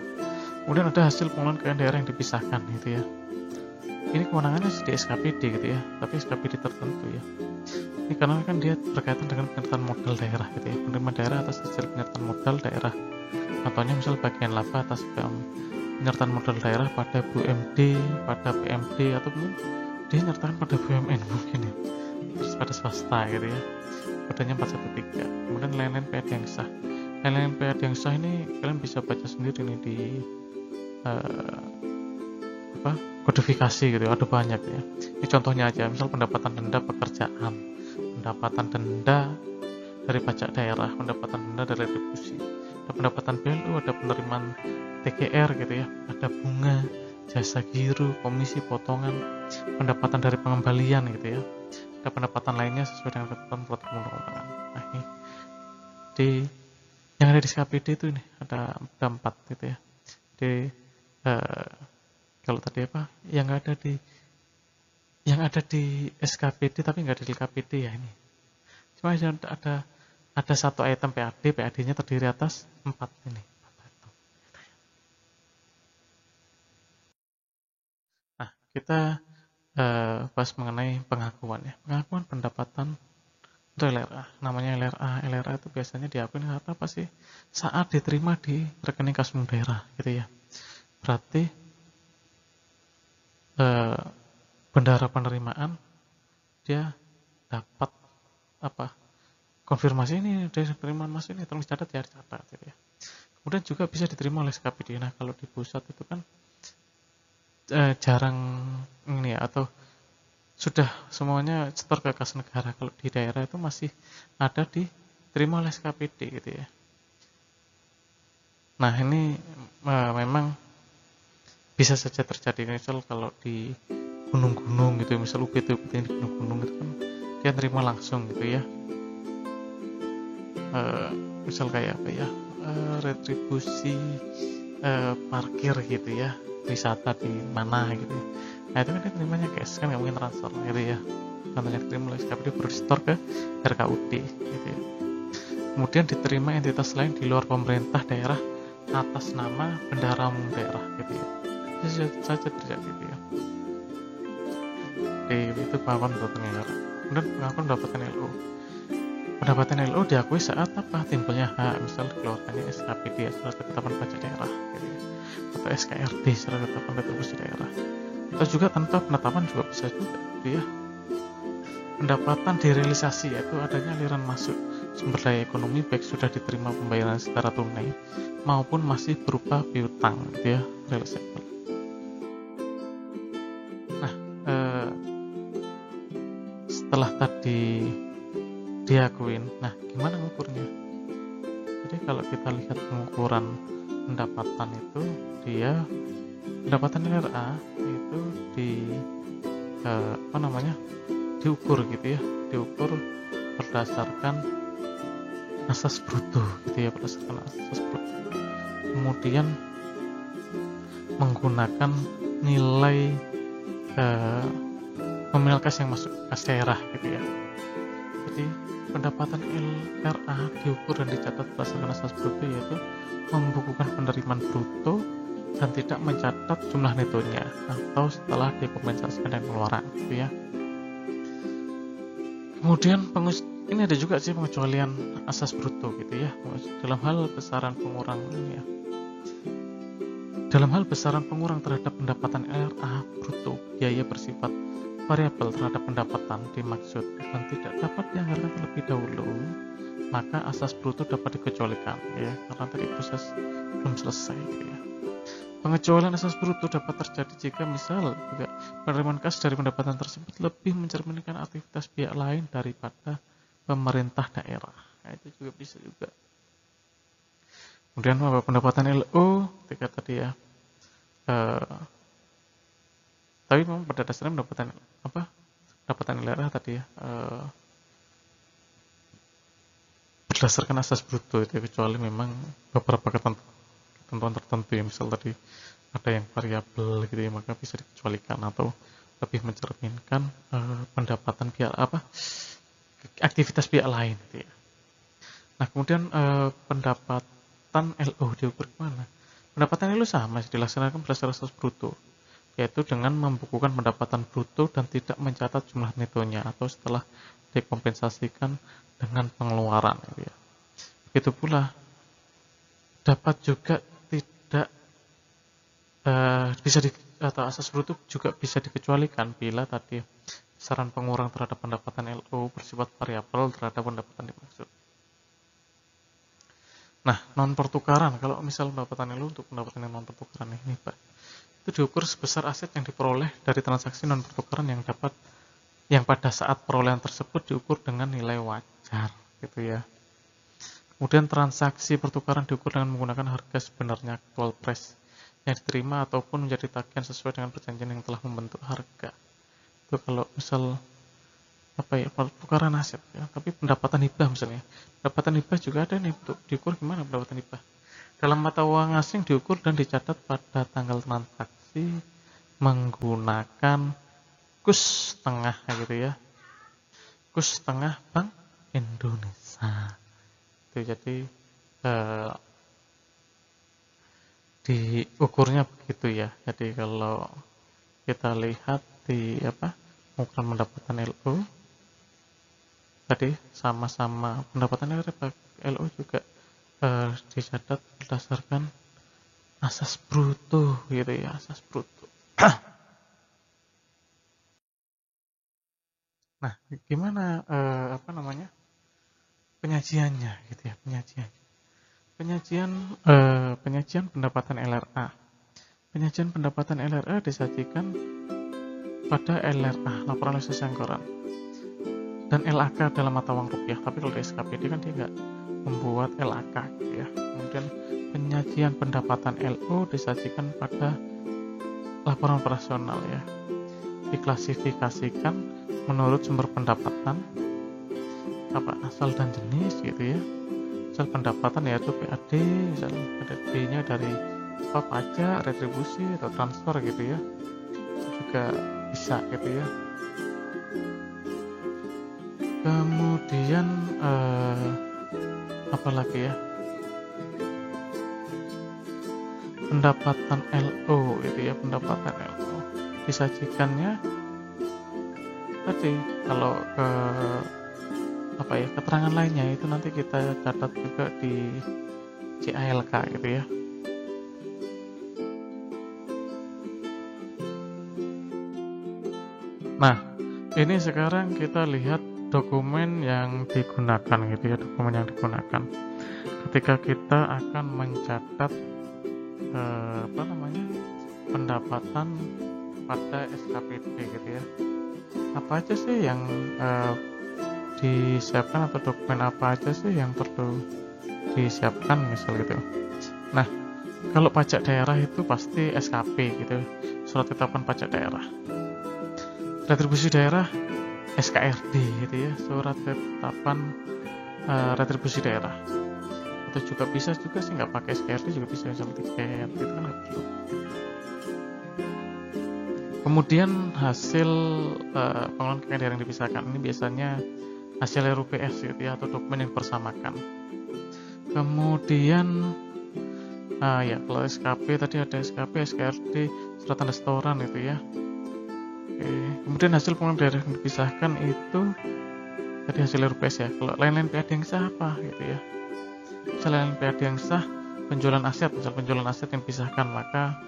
Kemudian ada hasil pengelolaan keuangan daerah yang dipisahkan gitu ya. ini kewenangannya di SKPD gitu ya, tapi SKPD tertentu ya. Ini karena kan dia berkaitan dengan penyertaan modal daerah gitu ya, penerimaan daerah atas hasil penyertaan modal daerah. Contohnya misal bagian laba atas penyertaan modal daerah pada BUMD, pada PMD, atau mungkin dia nyertakan pada BUMN mungkin ya, terus pada swasta gitu ya, kodenya 413. Kemudian lain-lain PAD yang sah. Lain-lain PAD yang sah ini kalian bisa baca sendiri nih di kodifikasi gitu ya, ada banyak ya. Ini contohnya aja, misal pendapatan denda pekerjaan, pendapatan denda dari pajak daerah, pendapatan denda dari retribusi, ada pendapatan BLU, ada penerimaan TGR gitu ya, ada bunga, jasa giru, komisi, potongan, pendapatan dari pengembalian gitu ya, ada pendapatan lainnya sesuai dengan ketentuan peraturan perundang-undangan. Nah ini yang ada di SKPD itu ini ada 4 gitu ya. Kalau tadi yang ada di SKPD tapi nggak ada di LKPD ya ini. Cuma ada satu item PAD-nya terdiri atas 4 ini. Nah, kita bahas mengenai pengakuan ya. Pengakuan pendapatan untuk LRA. Namanya LRA. LRA itu biasanya diakui karena apa sih? Saat diterima di rekening kas umum daerah gitu ya. Berarti bendahara penerimaan dia dapat konfirmasi ini dari penerimaan mas ini tolong dicatat ya, dicatat gitu ya. Kemudian juga bisa diterima oleh SKPD. Nah kalau di pusat itu kan jarang ini ya, atau sudah semuanya setor ke kas negara. Kalau di daerah itu masih ada diterima oleh SKPD gitu ya. Nah ini memang bisa saja terjadi, misal kalau di gunung-gunung gitu, misal UPT yang di gunung-gunung itu kan dia terima langsung gitu ya. Misal kayak retribusi parkir gitu ya, wisata di mana gitu ya. Nah itu kan dia terimanya cash, kan nggak mungkin transfer gitu ya. Contohnya diterima oleh SKPD baru di-store ke RKUD gitu ya. Kemudian diterima entitas lain di luar pemerintah daerah atas nama bendahara umum daerah gitu ya. Bisa saja terjadi gitu ya. Itu pengakuan pendapatan daerah. Kemudian pengakuan pendapatan LO. Pendapatan LO diakui saat timbulnya hak, misal dikeluarkannya SKPD, surat ketetapan pajak daerah gitu ya. Atau SKRD, surat ketetapan retribusi daerah. Atau juga tanpa penetapan juga bisa juga gitu ya. Pendapatan direalisasi, yaitu adanya aliran masuk sumber daya ekonomi baik sudah diterima pembayaran secara tunai maupun masih berupa piutang gitu ya, realisable. Setelah tadi diakuin, nah gimana ngukurnya? Jadi kalau kita lihat pengukuran pendapatan itu, pendapatan LRA itu diukur gitu ya, diukur berdasarkan asas bruto gitu ya, berdasarkan asas bruto. Kemudian menggunakan nilai nominal kas yang masuk kas daerah gitu ya. Jadi pendapatan LRA diukur dan dicatat berdasarkan asas bruto, yaitu membukukan penerimaan bruto dan tidak mencatat jumlah netonya atau setelah dikompensasikan dan pengeluaran gitu ya. Kemudian ini ada juga sih pengecualian asas bruto gitu ya, dalam hal besaran pengurang ya. Dalam hal besaran pengurang terhadap pendapatan LRA bruto, biaya bersifat variabel terhadap pendapatan dimaksud dan tidak dapat dianggarkan terlebih dahulu, maka asas bruto dapat dikecualikan ya, karena tadi proses belum selesai gitu ya. Pengecualian asas bruto dapat terjadi jika misal juga penerimaan kas dari pendapatan tersebut lebih mencerminkan aktivitas pihak lain daripada pemerintah daerah. Nah, itu juga bisa juga. Kemudian pendapatan LO ketika tadi ya, tapi memang pada dasarnya pendapatan LRA tadi ya, berdasarkan asas bruto itu ya, kecuali memang beberapa ketentuan tertentu ya, misal tadi ada yang variabel gitu ya, maka bisa dikecualikan atau lebih mencerminkan pendapatan pihak aktivitas pihak lain gitu ya. Nah kemudian pendapatan LO diukur kemana? Pendapatan LO sama dilaksanakan berdasarkan asas bruto. yaitu dengan membukukan pendapatan bruto dan tidak mencatat jumlah netonya atau setelah dikompensasikan dengan pengeluaran gitu ya. Begitu pula dapat juga tidak bisa atau asas bruto juga bisa dikecualikan bila tadi saran pengurang terhadap pendapatan LO bersifat variabel terhadap pendapatan dimaksud. Nah, non pertukaran, kalau misal pendapatan LO untuk pendapatan yang non pertukaran ini, Pak, itu diukur sebesar aset yang diperoleh dari transaksi non pertukaran yang pada saat perolehan tersebut diukur dengan nilai wajar, gitu ya. Kemudian transaksi pertukaran diukur dengan menggunakan harga sebenarnya actual price yang diterima ataupun menjadi tagihan sesuai dengan perjanjian yang telah membentuk harga. Itu kalau misal pertukaran aset ya. Tapi pendapatan hibah misalnya. Pendapatan hibah juga ada nih untuk diukur gimana pendapatan hibah. Dalam mata uang asing diukur dan dicatat pada tanggal transaksi menggunakan kurs tengah gitu ya. Kurs tengah Bank Indonesia. Itu jadi diukurnya begitu ya. Jadi kalau kita lihat di ukuran pendapatan LO tadi sama-sama pendapatan LO juga dicatat berdasarkan asas bruto gitu ya, asas bruto. Nah, gimana penyajiannya gitu ya, penyajian pendapatan LRA. Penyajian pendapatan LRA disajikan pada LRA, laporan realisasi anggaran, dan LAK dalam mata uang rupiah. Tapi kalau di SKPD kan dia nggak membuat LAK gitu ya. Kemudian penyajian pendapatan LO disajikan pada laporan operasional ya. Diklasifikasikan menurut sumber pendapatan, asal dan jenis gitu ya. Misal pendapatan yaitu PAD, misal ada D-nya dari pajak, retribusi atau transfer gitu ya. Itu juga bisa gitu ya. Kemudian apalagi ya, pendapatan LO itu ya, pendapatan LO disajikannya tadi kalau keterangan lainnya itu nanti kita catat juga di CALK gitu ya. Nah, ini sekarang kita lihat dokumen yang digunakan gitu ya, dokumen yang digunakan ketika kita akan mencatat pendapatan pada SKPD gitu ya. Apa aja sih yang disiapkan atau dokumen apa aja sih yang perlu disiapkan misal gitu. Nah, kalau pajak daerah itu pasti SKP gitu, surat ketetapan pajak daerah. Retribusi daerah SKRD gitu ya, surat ketetapan retribusi daerah. Atau juga bisa juga sih nggak pakai SKRD juga bisa, misalnya tiket gitu kan nggak perlu. Kemudian hasil pengelolaan kekayaan daerah yang dipisahkan ini biasanya hasil RUPS gitu ya, atau dokumen yang dipersamakan. Kemudian kalau SKP tadi ada SKP, SKRD, surat tanda setoran gitu ya. Oke. Kemudian hasil pengelolaan daerah yang dipisahkan itu tadi hasil RUPS ya. Kalau lain-lain PAD yang sah apa gitu ya. Misalnya lain PAD yang sah penjualan aset, misal penjualan aset yang dipisahkan, maka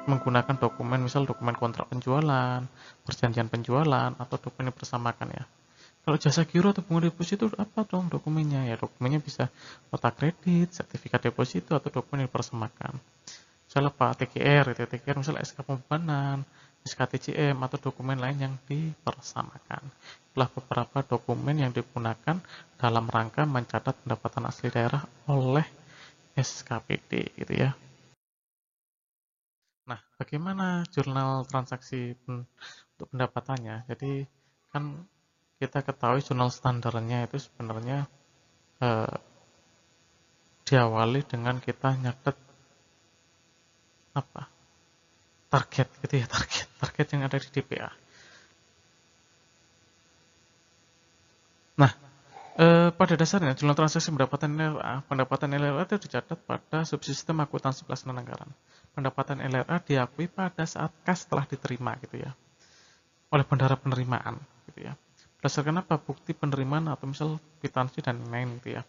menggunakan dokumen, misal dokumen kontrak penjualan, perjanjian penjualan, atau dokumen yang dipersamakan ya. Kalau jasa giro atau bunga deposito apa dong dokumennya? Ya dokumennya bisa nota kredit, sertifikat deposito, atau dokumen yang dipersamakan. Misalnya TGR, misalnya SK pembebanan, SKTCM, atau dokumen lain yang dipersamakan. Itulah beberapa dokumen yang digunakan dalam rangka mencatat pendapatan asli daerah oleh SKPD gitu ya. Nah, bagaimana jurnal transaksi untuk pendapatannya? Jadi kan kita ketahui jurnal standarnya itu sebenarnya diawali dengan kita nyatet target gitu ya, target yang ada di DPA. Nah, Pada dasarnya, jurnal transaksi pendapatan LRA itu dicatat pada subsistem akuntansi pelaksanaan anggaran. Pendapatan LRA diakui pada saat kas telah diterima gitu ya, oleh bendahara penerimaan gitu ya. Berdasarkan apa? Bukti penerimaan atau misal kwitansi dan lain-lain gitu ya.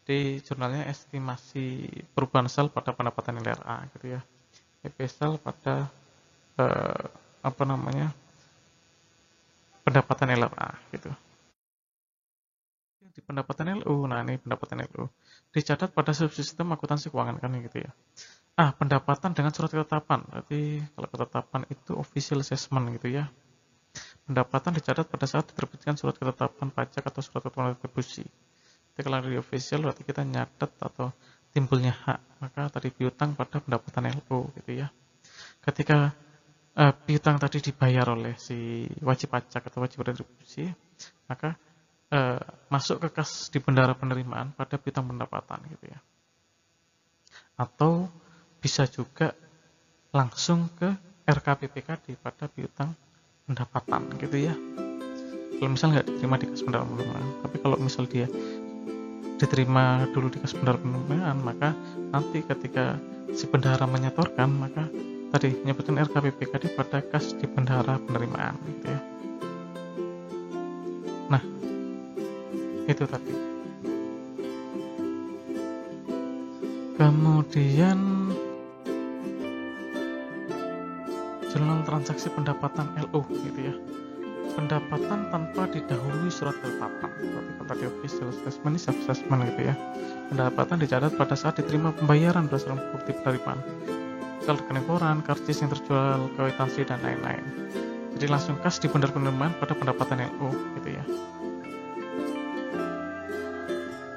Di jurnalnya estimasi perubahan sal pada pendapatan LRA gitu ya. EP sal pada pendapatan LRA gitu. Di pendapatan LU, nah ini pendapatan LU dicatat pada subsistem akuntansi keuangan kan gitu ya. Pendapatan dengan surat ketetapan, berarti kalau ketetapan itu official assessment gitu ya. Pendapatan dicatat pada saat diterbitkan surat ketetapan pajak atau surat ketetapan retribusi. Jadi kalau di official berarti kita nyatet atau timbulnya hak, maka tadi piutang pada pendapatan LU gitu ya. Ketika piutang tadi dibayar oleh si wajib pajak atau wajib retribusi, maka masuk ke kas di bendahara penerimaan pada piutang pendapatan gitu ya. Atau bisa juga langsung ke RKPPKD pada piutang pendapatan gitu ya. Kalau misal nggak diterima di kas bendahara penerimaan, tapi kalau misal dia diterima dulu di kas bendahara penerimaan, maka nanti ketika si bendahara menyetorkan, maka tadi menyebutkan RKPPKD pada kas di bendahara penerimaan gitu ya. Nah, itu tadi. Kemudian jurnal transaksi pendapatan LU gitu ya. Pendapatan tanpa didahului surat ketetapan. Berarti kalau tadi official assessment, self assessment gitu ya. Pendapatan dicatat pada saat diterima pembayaran berdasarkan bukti penerimaan. Misal rekening koran, karcis yang terjual, kwitansi dan lain-lain. Jadi langsung kas di bendahara penerimaan pada pendapatan LU gitu ya.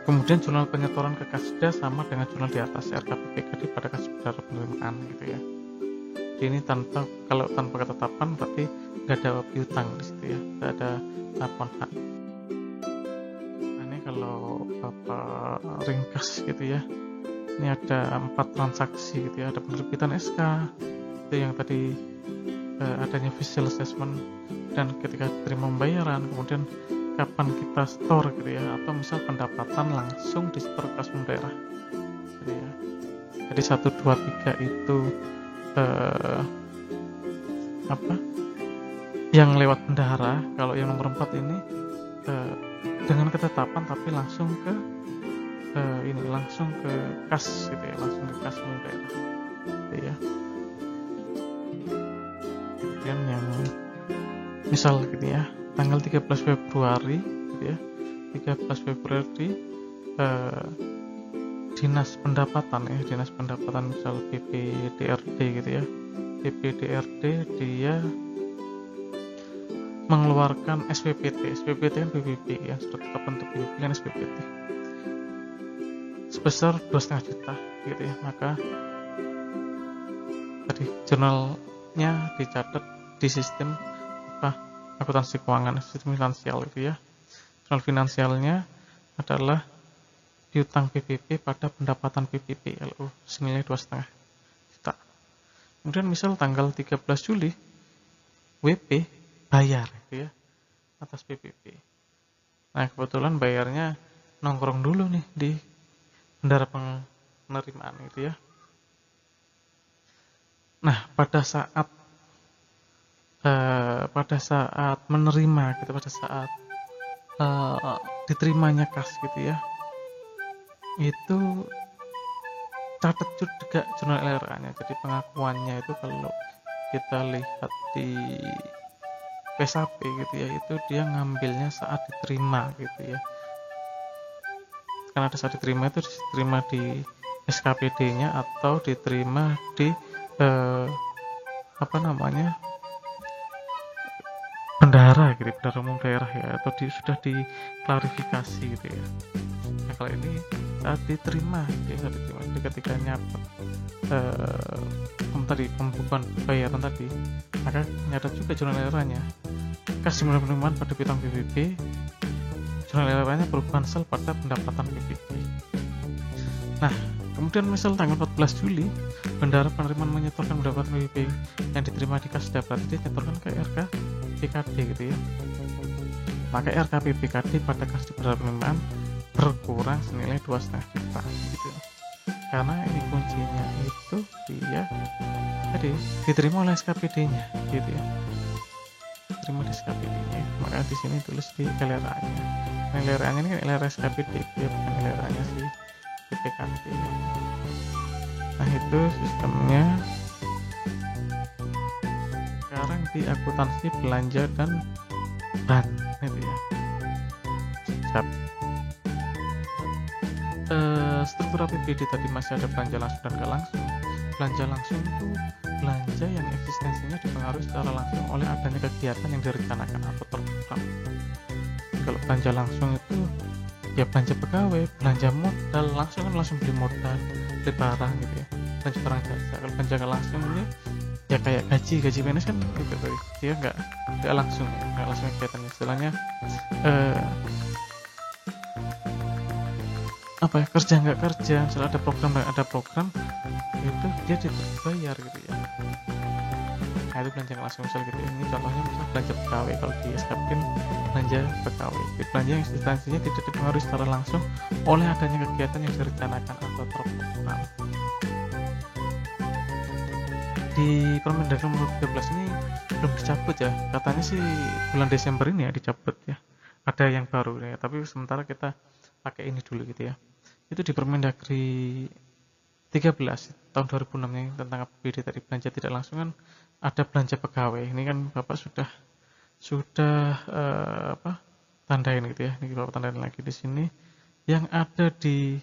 Kemudian jurnal penyetoran ke Kasda sama dengan jurnal di atas RKPPKD pada kas bendahara penerimaan gitu ya. Jadi ini kalau tanpa ketetapan berarti nggak ada piutang di situ ya, nggak ada laporan hak. Nah, ini kalau Bapak ringkas gitu ya. Ini ada 4 transaksi gitu ya, ada penerbitan SK itu yang tadi adanya official assessment dan ketika terima pembayaran, kemudian kapan kita store gitu ya, atau misal pendapatan langsung di store kas daerah gitu ya. Jadi 1, 2, 3 itu yang lewat bendahara. Kalau yang nomor 4 ini dengan ketetapan tapi langsung ke langsung ke kas gitu ya, langsung ke kas daerah gitu ya. Kemudian yang misal gitu ya, tanggal 13 Februari gitu ya, 13 Februari dinas pendapatan misal BPDRD gitu ya, BPDRD dia mengeluarkan SPPT kan PBB ya, surat ketetapan untuk PBB kan SPPT sebesar 2,5 juta gitu ya. Maka tadi jurnalnya dicatat di sistem akuntansi keuangan, sistem finansial gitu ya. Jurnal finansialnya adalah piutang PPP pada pendapatan PPP LU senilai 2,5 juta. Kemudian misal tanggal 13 Juli WP bayar gitu ya atas PPP. Nah, kebetulan bayarnya nongkrong dulu nih di bendahara penerimaan gitu ya. Nah, pada saat menerima gitu, pada saat diterimanya kas gitu ya, itu catat juga jurnal LRA-nya. Jadi pengakuannya itu kalau kita lihat di PSAP gitu ya, itu dia ngambilnya saat diterima gitu ya. Karena ada saat diterima itu diterima di SKPD-nya atau diterima di bendahara gitu, bendahara umum daerah ya, atau sudah diklarifikasi gitu ya. Nah, kalau ini saat diterima ya, jadi ketika nyatet pembukuan bayaran tadi, maka nyatet juga jurnal LRA-nya, kas jumlah penerimaan pada piutang PBB, jurnal LRA-nya perubahan sal pada pendapatan PBB. Nah, kemudian misal tanggal 14 Juli bendahara penerimaan menyetorkan pendapatan PBB yang diterima di Kasda, berarti dia nyetorkan ke RKPKD gitu ya. maka RKPBKD pada kasus penerimaan berkurang senilai 2,5 juta gitu. Karena ini kuncinya itu dia tadi diterima oleh SKPD-nya gitu ya. Diterima di SKPD-nya, maka di sini tulis di LRA-nya. Nah, LRA-nya ini kan LRA SKPD ya, bukan LRA-nya si PPKD. Nah, itu sistemnya. Sekarang di akuntansi belanja dan ban itu ya. Struktur APBD tadi masih ada belanja langsung dan gak langsung. Belanja langsung itu belanja yang eksistensinya dipengaruhi secara langsung oleh adanya kegiatan yang direncanakan atau terprogram. Kalau belanja langsung itu ya belanja pegawai, belanja modal langsung kan langsung beli modal, beli barang gitu ya, belanja barang jasa. Kalau belanja gak langsung ini ya kayak gaji PNS kan gitu tadi, dia nggak langsung kegiatannya. Istilahnya apa ya, kerja nggak kerja, misalnya ada program itu dia dibayar gitu ya. Nah, itu belanja langsung misal gitu ya. Ini contohnya misal belanja pegawai, kalau di SKP belanja pegawai, belanja yang instansinya tidak dipengaruhi secara langsung oleh adanya kegiatan yang direncanakan atau terprogram. Di Permendagri nomor 13 ini belum dicabut ya, katanya sih bulan Desember ini ya dicabut ya, ada yang baru ya, tapi sementara kita pakai ini dulu gitu ya. Itu di Permendagri 13 tahun 2006 ini tentang APBD tadi, belanja tidak langsung kan ada belanja pegawai. Ini kan Bapak sudah tandain gitu ya. Ini Bapak tandain lagi di sini. Yang ada di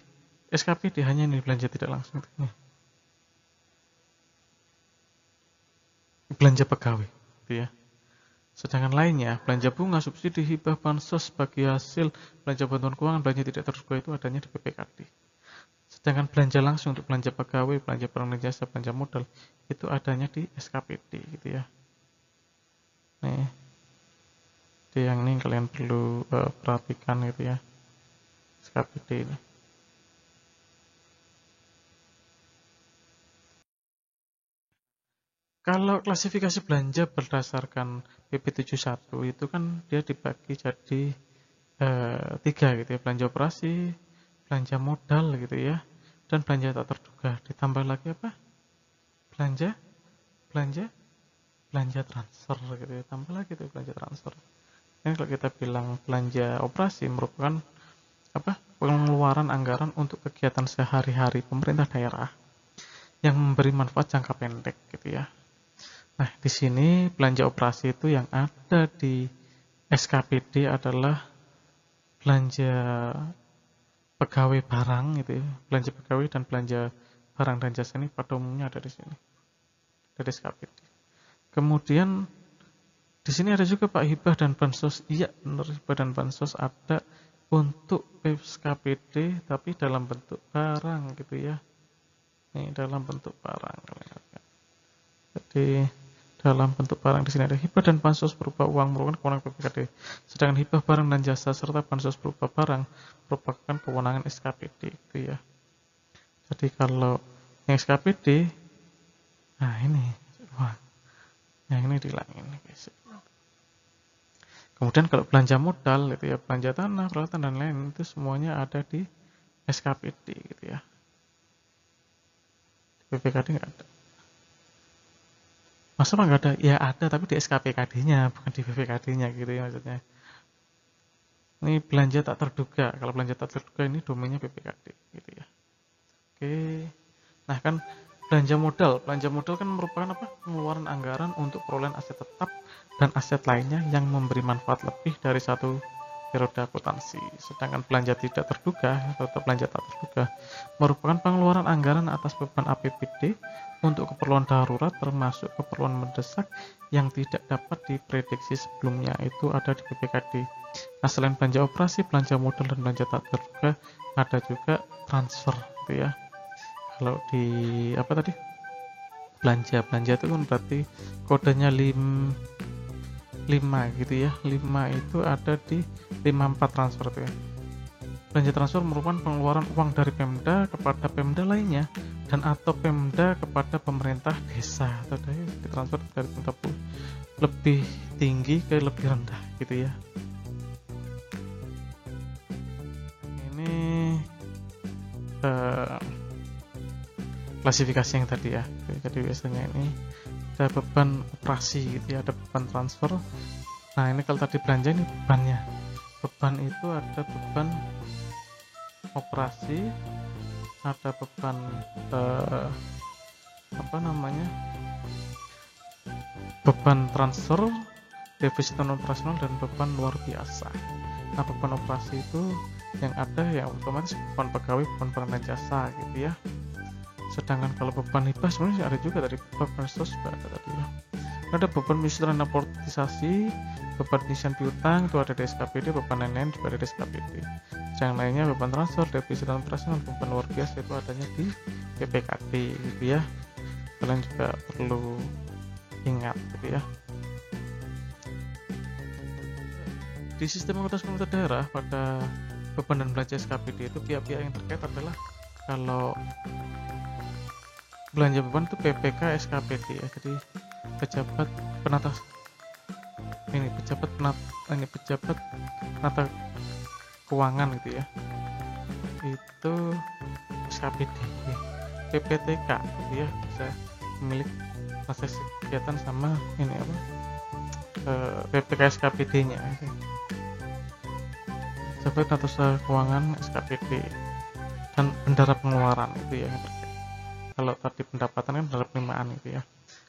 SKPD hanya ini belanja tidak langsung ini. Belanja pegawai gitu ya. Sedangkan lainnya, belanja bunga, subsidi, hibah, bansos bagi hasil belanja bantuan keuangan, belanja tidak terduga itu adanya di PPKD. Sedangkan belanja langsung untuk belanja pegawai, belanja barang dan jasa, belanja modal itu adanya di SKPD gitu ya. Nih, yang ini kalian perlu perhatikan gitu ya, SKPD ini. Kalau klasifikasi belanja berdasarkan PP 71 itu kan dia dibagi jadi 3 gitu ya, belanja operasi, belanja modal gitu ya, dan belanja tak terduga. Ditambah lagi apa? Belanja transfer gitu ya, tambah lagi tuh belanja transfer. Ini kalau kita bilang belanja operasi merupakan apa? Pengeluaran anggaran untuk kegiatan sehari-hari pemerintah daerah yang memberi manfaat jangka pendek gitu ya. Nah, di sini belanja operasi itu yang ada di SKPD adalah belanja pegawai barang gitu ya. Belanja pegawai dan belanja barang dan jasa ini pada umumnya ada di sini. Dari SKPD. Kemudian di sini ada juga Pak hibah dan bansos. Iya, benar, hibah dan bansos ada untuk SKPD tapi dalam bentuk barang gitu ya. Nih, dalam bentuk barang. Jadi dalam bentuk barang di sini ada hibah dan bansos berupa uang merupakan kewenangan PPKD. Sedangkan hibah barang dan jasa serta bansos berupa barang merupakan kewenangan SKPD gitu ya. Jadi kalau yang SKPD, nah ini, yang ini dihilangin guys. Kemudian kalau belanja modal gitu ya, belanja tanah, peralatan dan lain itu semuanya ada di SKPD gitu ya. Di PPKD nggak ada. Maksudnya nggak ada? Ya ada, tapi di SKPKD-nya, bukan di PPKD-nya gitu ya maksudnya. Ini belanja tak terduga. Kalau belanja tak terduga ini domainnya PPKD gitu ya. Oke. Nah kan belanja modal kan merupakan apa? Pengeluaran anggaran untuk perolehan aset tetap dan aset lainnya yang memberi manfaat lebih dari satu periode akuntansi. Sedangkan belanja tidak terduga atau belanja tak terduga merupakan pengeluaran anggaran atas beban APBD untuk keperluan darurat termasuk keperluan mendesak yang tidak dapat diprediksi sebelumnya, itu ada di PPKD. Nah, selain belanja operasi, belanja modal dan belanja tak terduga ada juga transfer gitu ya. Kalau di apa tadi? Belanja itu kan berarti kodenya 5 gitu ya. 5 itu ada di 54 transfer itu ya. Belanja transfer merupakan pengeluaran uang dari Pemda kepada Pemda lainnya dan atau Pemda kepada pemerintah desa atau dari transfer dari pemerintah lebih tinggi ke lebih rendah gitu ya. klasifikasi yang tadi ya. Jadi biasanya ini ada beban operasi gitu ya, ada beban transfer. Nah ini kalau tadi belanja, ini bebannya. Beban itu ada beban operasi, ada beban beban transfer, defisit non operasional, dan beban luar biasa. Nah beban operasi itu yang ada ya otomatis beban pegawai, beban barang dan jasa gitu ya. Sedangkan kalau beban hibah sebenarnya ada juga dari beban sos juga ada tadi ya. Ada beban misi dan amortisasi, beban pengisian piutang itu ada di SKPD, beban lain-lain juga ada di SKPD. Yang lainnya beban transfer, defisit dan operasional, beban luar biasa itu adanya di BPKT gitu ya. Kalian juga perlu ingat gitu ya. Di sistem akuntansi pemerintah daerah pada beban dan belanja SKPD itu pihak-pihak yang terkait adalah kalau belanja beban itu PPK SKPD ya. Jadi pejabat penata keuangan gitu ya. Itu SKPD. PPTK gitu ya, bisa pemilik transaksi kegiatan sama ini apa? PPK SKPD-nya gitu. Pejabat penata keuangan SKPD dan bendara pengeluaran itu ya yang terkait. Kalau tadi pendapatan kan bendara penerimaan gitu ya.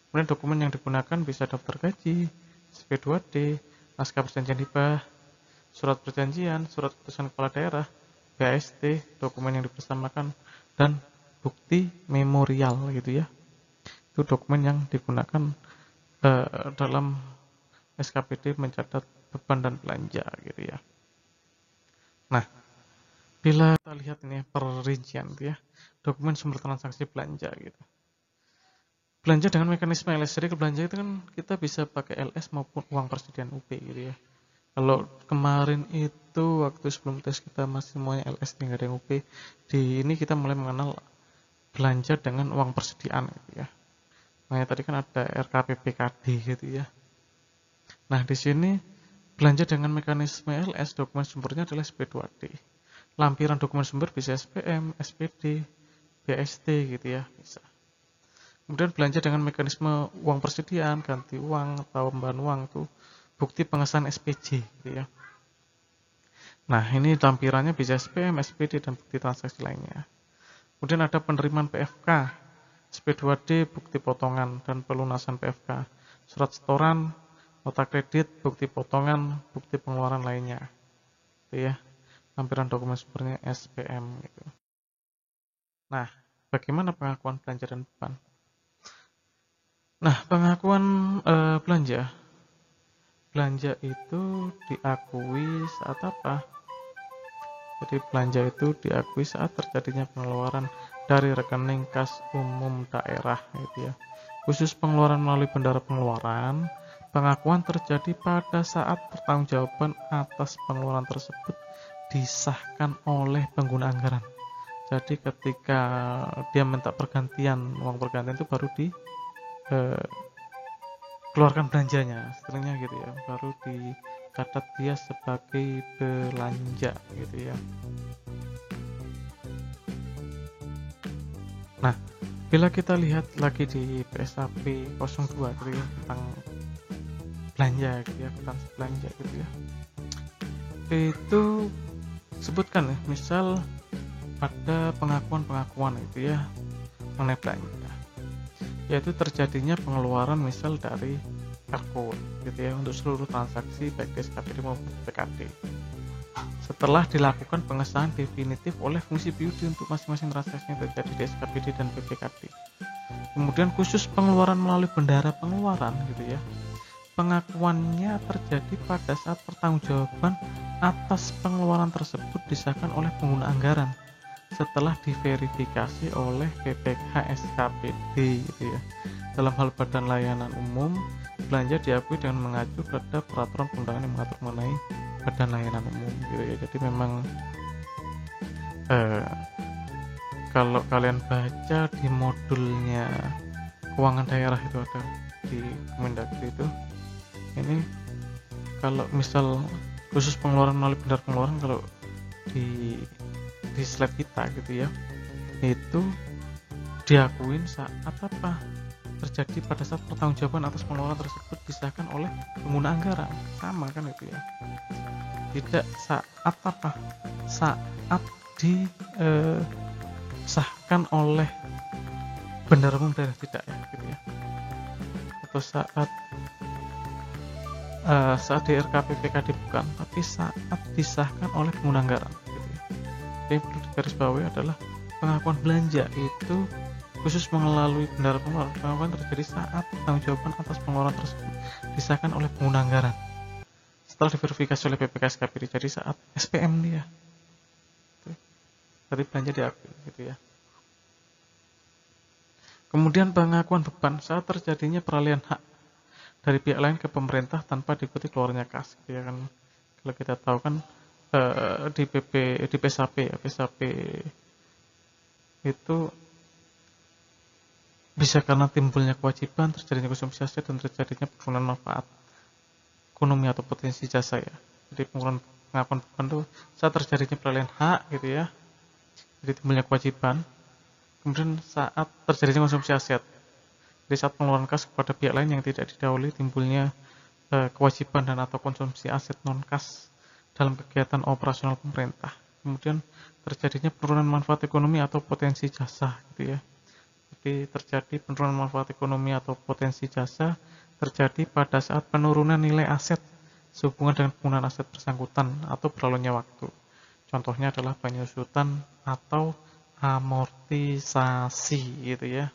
Kemudian dokumen yang digunakan bisa daftar gaji, SP2D, naskah perjanjian hibah, surat perjanjian, surat keputusan kepala daerah, BAST, dokumen yang dipersamakan, dan bukti memorial gitu ya. Itu dokumen yang digunakan dalam SKPD mencatat beban dan belanja gitu ya. Nah, bila kita lihat ini perincian gitu ya, dokumen sumber transaksi belanja gitu. Belanja dengan mekanisme LS. Jadi belanja itu kan kita bisa pakai LS maupun uang persediaan UP gitu ya. Kalau kemarin itu waktu sebelum tes kita masih semuanya LS, nggak ada yang UP. Di ini kita mulai mengenal belanja dengan uang persediaan gitu ya. Nah tadi kan ada RKPBKD gitu ya. Nah di sini belanja dengan mekanisme LS, dokumen sumbernya adalah SP2D. Lampiran dokumen sumber bisa SPM, SPD, BST gitu ya, bisa. Kemudian belanja dengan mekanisme uang persediaan, ganti uang, tambahan uang itu bukti pengesahan SPJ gitu ya. Nah, ini lampirannya bisa SPM, SPD, dan bukti transaksi lainnya. Kemudian ada penerimaan PFK, SP2D, bukti potongan dan pelunasan PFK, surat setoran, nota kredit, bukti potongan, bukti pengeluaran lainnya. Gitu ya. Lampiran dokumen sumbernya SPM gitu. Nah, bagaimana pengakuan belanja dan beban? Nah, pengakuan belanja itu diakui saat apa? Jadi belanja itu diakui saat terjadinya pengeluaran dari rekening kas umum daerah gitu ya. Khusus pengeluaran melalui bendara pengeluaran, pengakuan terjadi pada saat pertanggungjawaban atas pengeluaran tersebut disahkan oleh pengguna anggaran. Jadi ketika dia minta pergantian, uang pergantian itu baru keluarkan belanjanya, setelahnya gitu ya, baru dicatat dia sebagai belanja gitu ya. Nah, bila kita lihat lagi di PSAP 02 gitu ya, tentang belanja gitu ya, akuntansi belanja gitu ya, itu sebutkan ya, misal ada pengakuan itu ya mengenai belanja, yaitu terjadinya pengeluaran misal dari barcode gitu ya untuk seluruh transaksi baik di SKPD maupun PKD setelah dilakukan pengesahan definitif oleh fungsi BUD untuk masing-masing transaksi yang terjadi di SKPD dan BPKD. Kemudian khusus pengeluaran melalui bendara pengeluaran gitu ya, pengakuannya terjadi pada saat pertanggungjawaban atas pengeluaran tersebut disahkan oleh pengguna anggaran setelah diverifikasi oleh BPK SKPD gitu ya. Dalam hal badan layanan umum, belanja diakui dengan mengacu pada peraturan perundangan yang mengatur mengenai badan layanan umum gitu ya. Jadi memang kalau kalian baca di modulnya keuangan daerah itu ada di Kemendagri itu, ini kalau misal khusus pengeluaran melalui bendara pengeluaran, kalau di slide kita gitu ya, itu diakuin saat apa terjadi pada saat pertanggungjawaban atas pengeluaran tersebut disahkan oleh pengguna anggaran. Sama kan itu ya, tidak saat disahkan oleh bendahara umum daerah, tidak ya gitu ya, atau saat di RKPPKD bukan, tapi saat disahkan oleh pengguna anggaran gitu ya. Yang perlu digarisbawahi adalah pengakuan belanja itu khusus melalui bendahara pengeluaran terjadi saat pertanggungjawaban atas pengeluaran tersebut disahkan oleh pengguna anggaran setelah diverifikasi oleh BPK SKPD. Jadi saat SPM dia tadi belanja diakui gitu ya. Kemudian pengakuan beban saat terjadinya peralihan hak dari pihak lain ke pemerintah tanpa diikuti keluarnya kas gitu ya kan. Kalau kita tahu kan di PSAP ya, PSAP itu bisa karena timbulnya kewajiban, terjadinya konsumsi aset, dan terjadinya penurunan manfaat ekonomi atau potensi jasa ya. Jadi pengakuan beban itu saat terjadinya peralihan hak gitu ya, jadi timbulnya kewajiban, kemudian saat terjadinya konsumsi aset, jadi saat pengeluaran kas kepada pihak lain yang tidak didahului timbulnya kewajiban dan atau konsumsi aset non kas dalam kegiatan operasional pemerintah, kemudian terjadinya penurunan manfaat ekonomi atau potensi jasa gitu ya. Jadi terjadi penurunan manfaat ekonomi atau potensi jasa terjadi pada saat penurunan nilai aset sehubungan dengan penggunaan aset bersangkutan atau berlalunya waktu. Contohnya adalah penyusutan atau amortisasi gitu ya.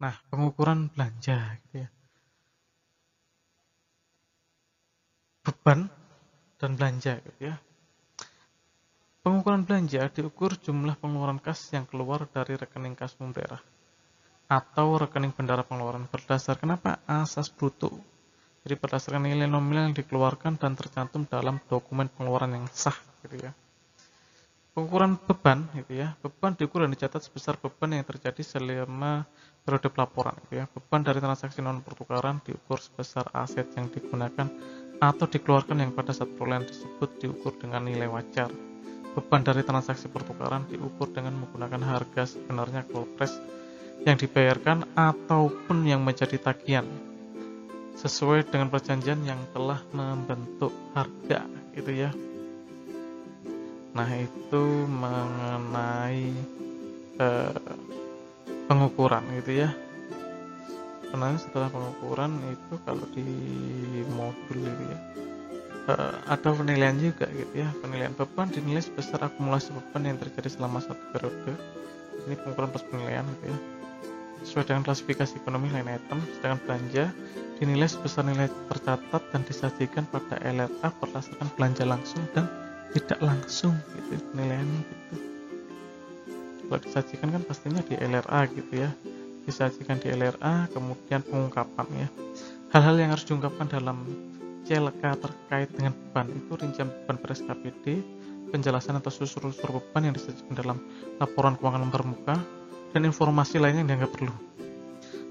Nah, pengukuran belanja gitu ya. Beban dan belanja gitu ya. Pengukuran belanja diukur jumlah pengeluaran kas yang keluar dari rekening kas umum daerah atau rekening bendahara pengeluaran berdasarkan apa? Asas bruto. Jadi berdasarkan nilai nominal yang dikeluarkan dan tercantum dalam dokumen pengeluaran yang sah gitu ya. Pengukuran beban gitu ya. Beban diukur dan dicatat sebesar beban yang terjadi selama periode pelaporan gitu ya. Beban dari transaksi non pertukaran diukur sebesar aset yang digunakan atau dikeluarkan yang pada saat perolehan tersebut diukur dengan nilai wajar. Beban dari transaksi pertukaran diukur dengan menggunakan harga sebenarnya kepres yang dibayarkan ataupun yang menjadi tagihan sesuai dengan perjanjian yang telah membentuk harga gitu ya. Nah, itu mengenai pengukuran gitu ya. Karena setelah pengukuran itu kalau di modul gitu ya, ada penilaian juga gitu ya. Penilaian beban dinilai sebesar akumulasi beban yang terjadi selama satu periode. Ini pengukuran plus penilaian gitu ya, sesuai dengan klasifikasi ekonomi line item. Sedangkan belanja dinilai sebesar nilai tercatat dan disajikan pada LRA berdasarkan belanja langsung dan tidak langsung gitu penilaiannya gitu. Kalau disajikan kan pastinya di LRA gitu ya, disajikan di LRA. Kemudian pengungkapan ya, hal-hal yang harus diungkapkan dalam CLK terkait dengan beban itu rincian beban per SKPD, penjelasan atas unsur-unsur beban yang disajikan dalam laporan keuangan lembar muka, dan informasi lainnya yang dianggap perlu.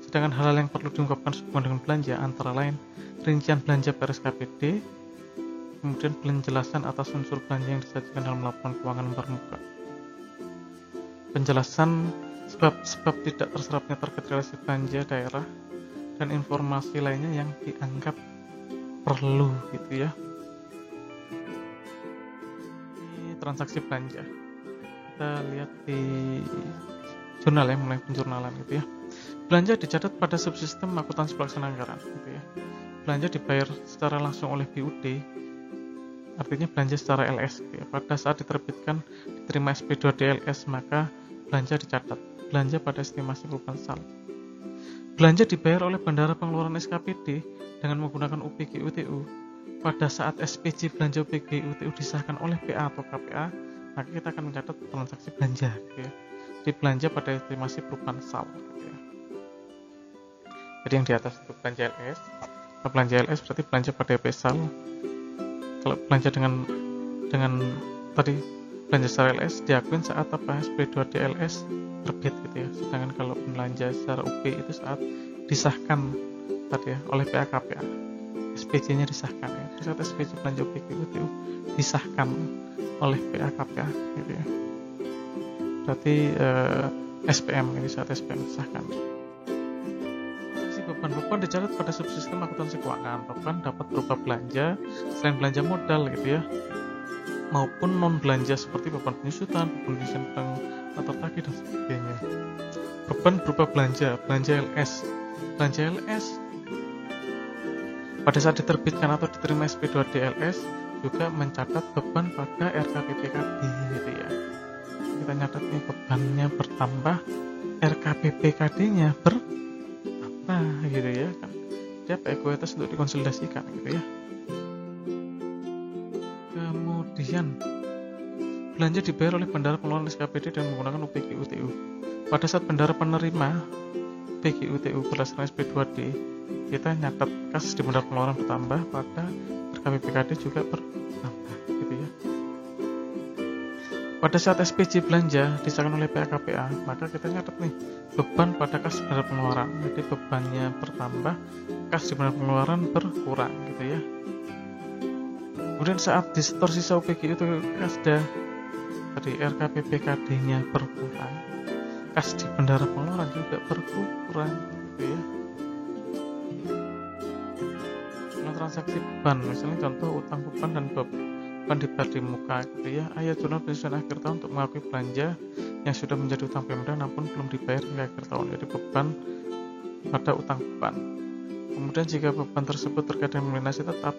Sedangkan hal-hal yang perlu diungkapkan sehubungan dengan belanja antara lain rincian belanja per SKPD, kemudian penjelasan atas unsur belanja yang disajikan dalam laporan keuangan lembar muka, penjelasan sebab-sebab tidak terserapnya target realisasi belanja daerah, dan informasi lainnya yang dianggap perlu gitu ya. Ini transaksi belanja, kita lihat di jurnal ya, mulai penjurnalan gitu ya. Belanja dicatat pada subsistem akuntansi pelaksana anggaran gitu ya. Belanja dibayar secara langsung oleh BUD, artinya belanja secara LS gitu ya. Pada saat diterbitkan diterima SP2 DLS, maka belanja dicatat. Belanja pada estimasi perubahan saldo. Belanja dibayar oleh bendahara pengeluaran SKPD dengan menggunakan UPG UTU. Pada saat SPJ belanja UPG UTU disahkan oleh PA atau KPA, maka kita akan mencatat transaksi belanja gitu ya. Jadi belanja pada estimasi perubahan saldo gitu ya. Jadi yang di atas itu belanja LS. Kalau belanja LS berarti belanja pada EP saldo. Kalau belanja dengan tadi belanja secara LS diakuin saat apa? SP2 DLS terbit gitu ya. Sedangkan kalau belanja secara UP itu saat disahkan tadi ya oleh PA-KPA, SPJ-nya disahkan ya. Terus saat SPJ belanja UPG UTU disahkan oleh PA-KPA gitu ya. berarti SPM, ini saat SPM disahkan. Beban dicatat pada subsistem akuntansi keuangan. Beban dapat berupa belanja selain belanja modal gitu ya, maupun non belanja seperti beban penyusutan, beban penyusutan atau tagih dan sebagainya. Beban berupa belanja LS. Belanja LS pada saat diterbitkan atau diterima SP2D LS juga mencatat beban pada RKPPKD gitu ya. Kita nyatat nih bebannya bertambah, RKPPKD-nya bertambah gitu ya kan. Dia ekuitas untuk dikonsolidasikan gitu ya. Kemudian belanja dibayar oleh bendahara pengelolaan SKPD dan menggunakan UPG-UTU. Pada saat bendahara penerima UPG-UTU berdasarkan SP2D, kita nyatat kas di bendahara pengeluaran bertambah, pada RKPPKD juga bertambah gitu ya. Pada saat SPJ belanja disahkan oleh PAKPA, maka kita nyatat nih beban pada kas bendahara pengeluaran. Jadi bebannya bertambah, kas di bendahara pengeluaran berkurang gitu ya. Kemudian saat disetor sisa UPG itu kasda, tadi RKPPKD-nya berkurang, kas di bendahara pengeluaran juga berkurang gitu ya. Nah, transaksi beban, misalnya contoh utang beban dan beban dibayar di muka gitu ya. Ayat jurnal pensiun akhir tahun untuk mengakui belanja yang sudah menjadi utang Pemda namun belum dibayar hingga akhir tahun. Jadi beban pada utang beban. Kemudian jika beban tersebut terkait dengan melunasi tetap,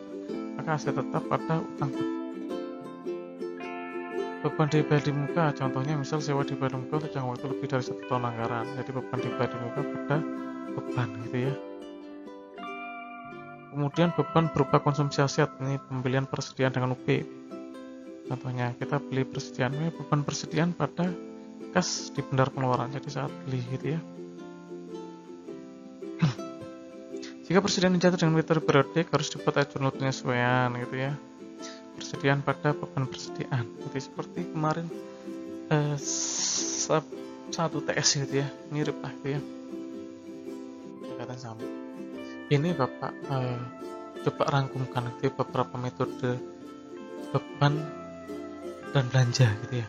maka aset tetap pada utang beban. Beban dibayar di muka, contohnya misal sewa dibayar di muka untuk jangka waktu lebih dari 1 tahun anggaran. Jadi beban dibayar di muka pada beban gitu ya. Kemudian beban berupa konsumsi aset, ini pembelian persediaan dengan UP. Contohnya kita beli persediaan, ini beban persediaan pada kas di bendahara pengeluaran, jadi saat beli gitu ya. Jika persediaan dicatat dengan metode periodik, harus dibuat ayat jurnal penyesuaian gitu ya. Persediaan pada beban persediaan, jadi seperti kemarin satu TS gitu ya, mirip lah gitu ya. Kata sama. Ini Bapak coba rangkumkan gitu ya, beberapa metode beban dan belanja gitu ya.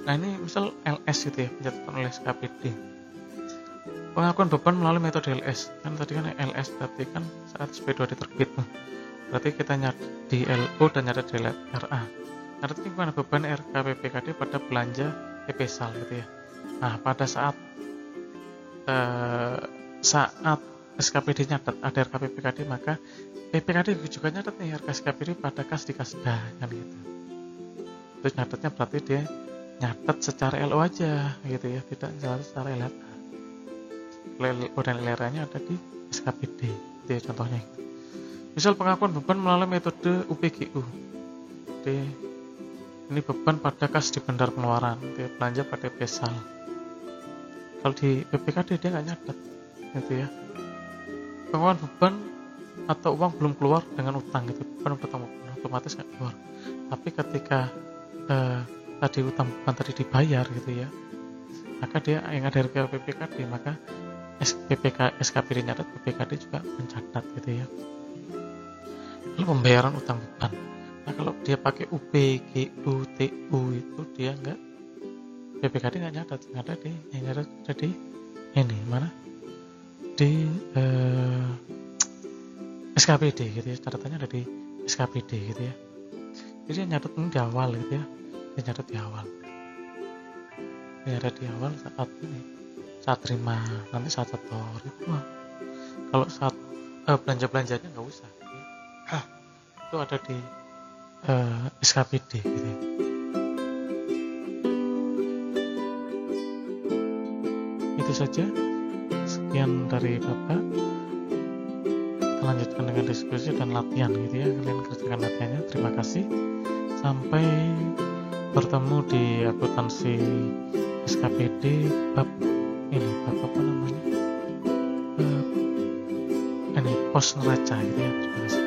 Nah ini misal LS gitu ya, pencatatan oleh SKPD. Pengakuan beban melalui metode LS. Kan tadi kan LS berarti kan saat SP2 diterbit. Berarti kita nyatet di LO dan nyatet di RA. Nyatet gimana beban RKPPKD pada belanja EPSAL gitu ya. Nah pada saat SKPD nyatet ada RKPPKD, maka PPKD juga nyatet nih RKPPKD pada kas di kasda kan gitu. Terus nyatetnya berarti dia nyatet secara LO aja gitu ya, tidak nyatet secara LRA. LO dan LRA-nya ada di SKPD gitu ya contohnya. Misal pengakuan beban melalui metode UPGU. Jadi ini beban pada kas di bendahara pengeluaran, dia belanja pada EPSAL. Kalau di PPKD dia nggak nyatet gitu ya. Pengakuan beban atau uang belum keluar dengan utang gitu, beban otomatis nggak keluar. Tapi ketika tadi utang beban tadi dibayar gitu ya, maka dia yang ada RKPPKD, maka SKPD nyatat, PPKD juga mencatat gitu ya. Lalu pembayaran utang beban, nah kalau dia pakai UPGUTU itu dia nggak, PPKD nggak nyatat, nggak ada di yang nyatat ada ini mana di SKPD gitu ya, catatannya ada di SKPD gitu ya. Jadi dia nyatat ini di awal gitu ya, dia nyatat di awal, dia ada di awal saat ini, saat terima, nanti saat setor itu. Kalau saat belanja-belanjanya nggak usah gitu ya. Itu ada di SKPD gitu ya. Itu saja, sekian dari Bapak. Kita lanjutkan dengan diskusi dan latihan gitu ya, kalian kerjakan latihannya. Terima kasih, sampai bertemu di akuntansi SKPD bab ini, bab apa namanya, ini pos neraca gitu ya. Terima kasih.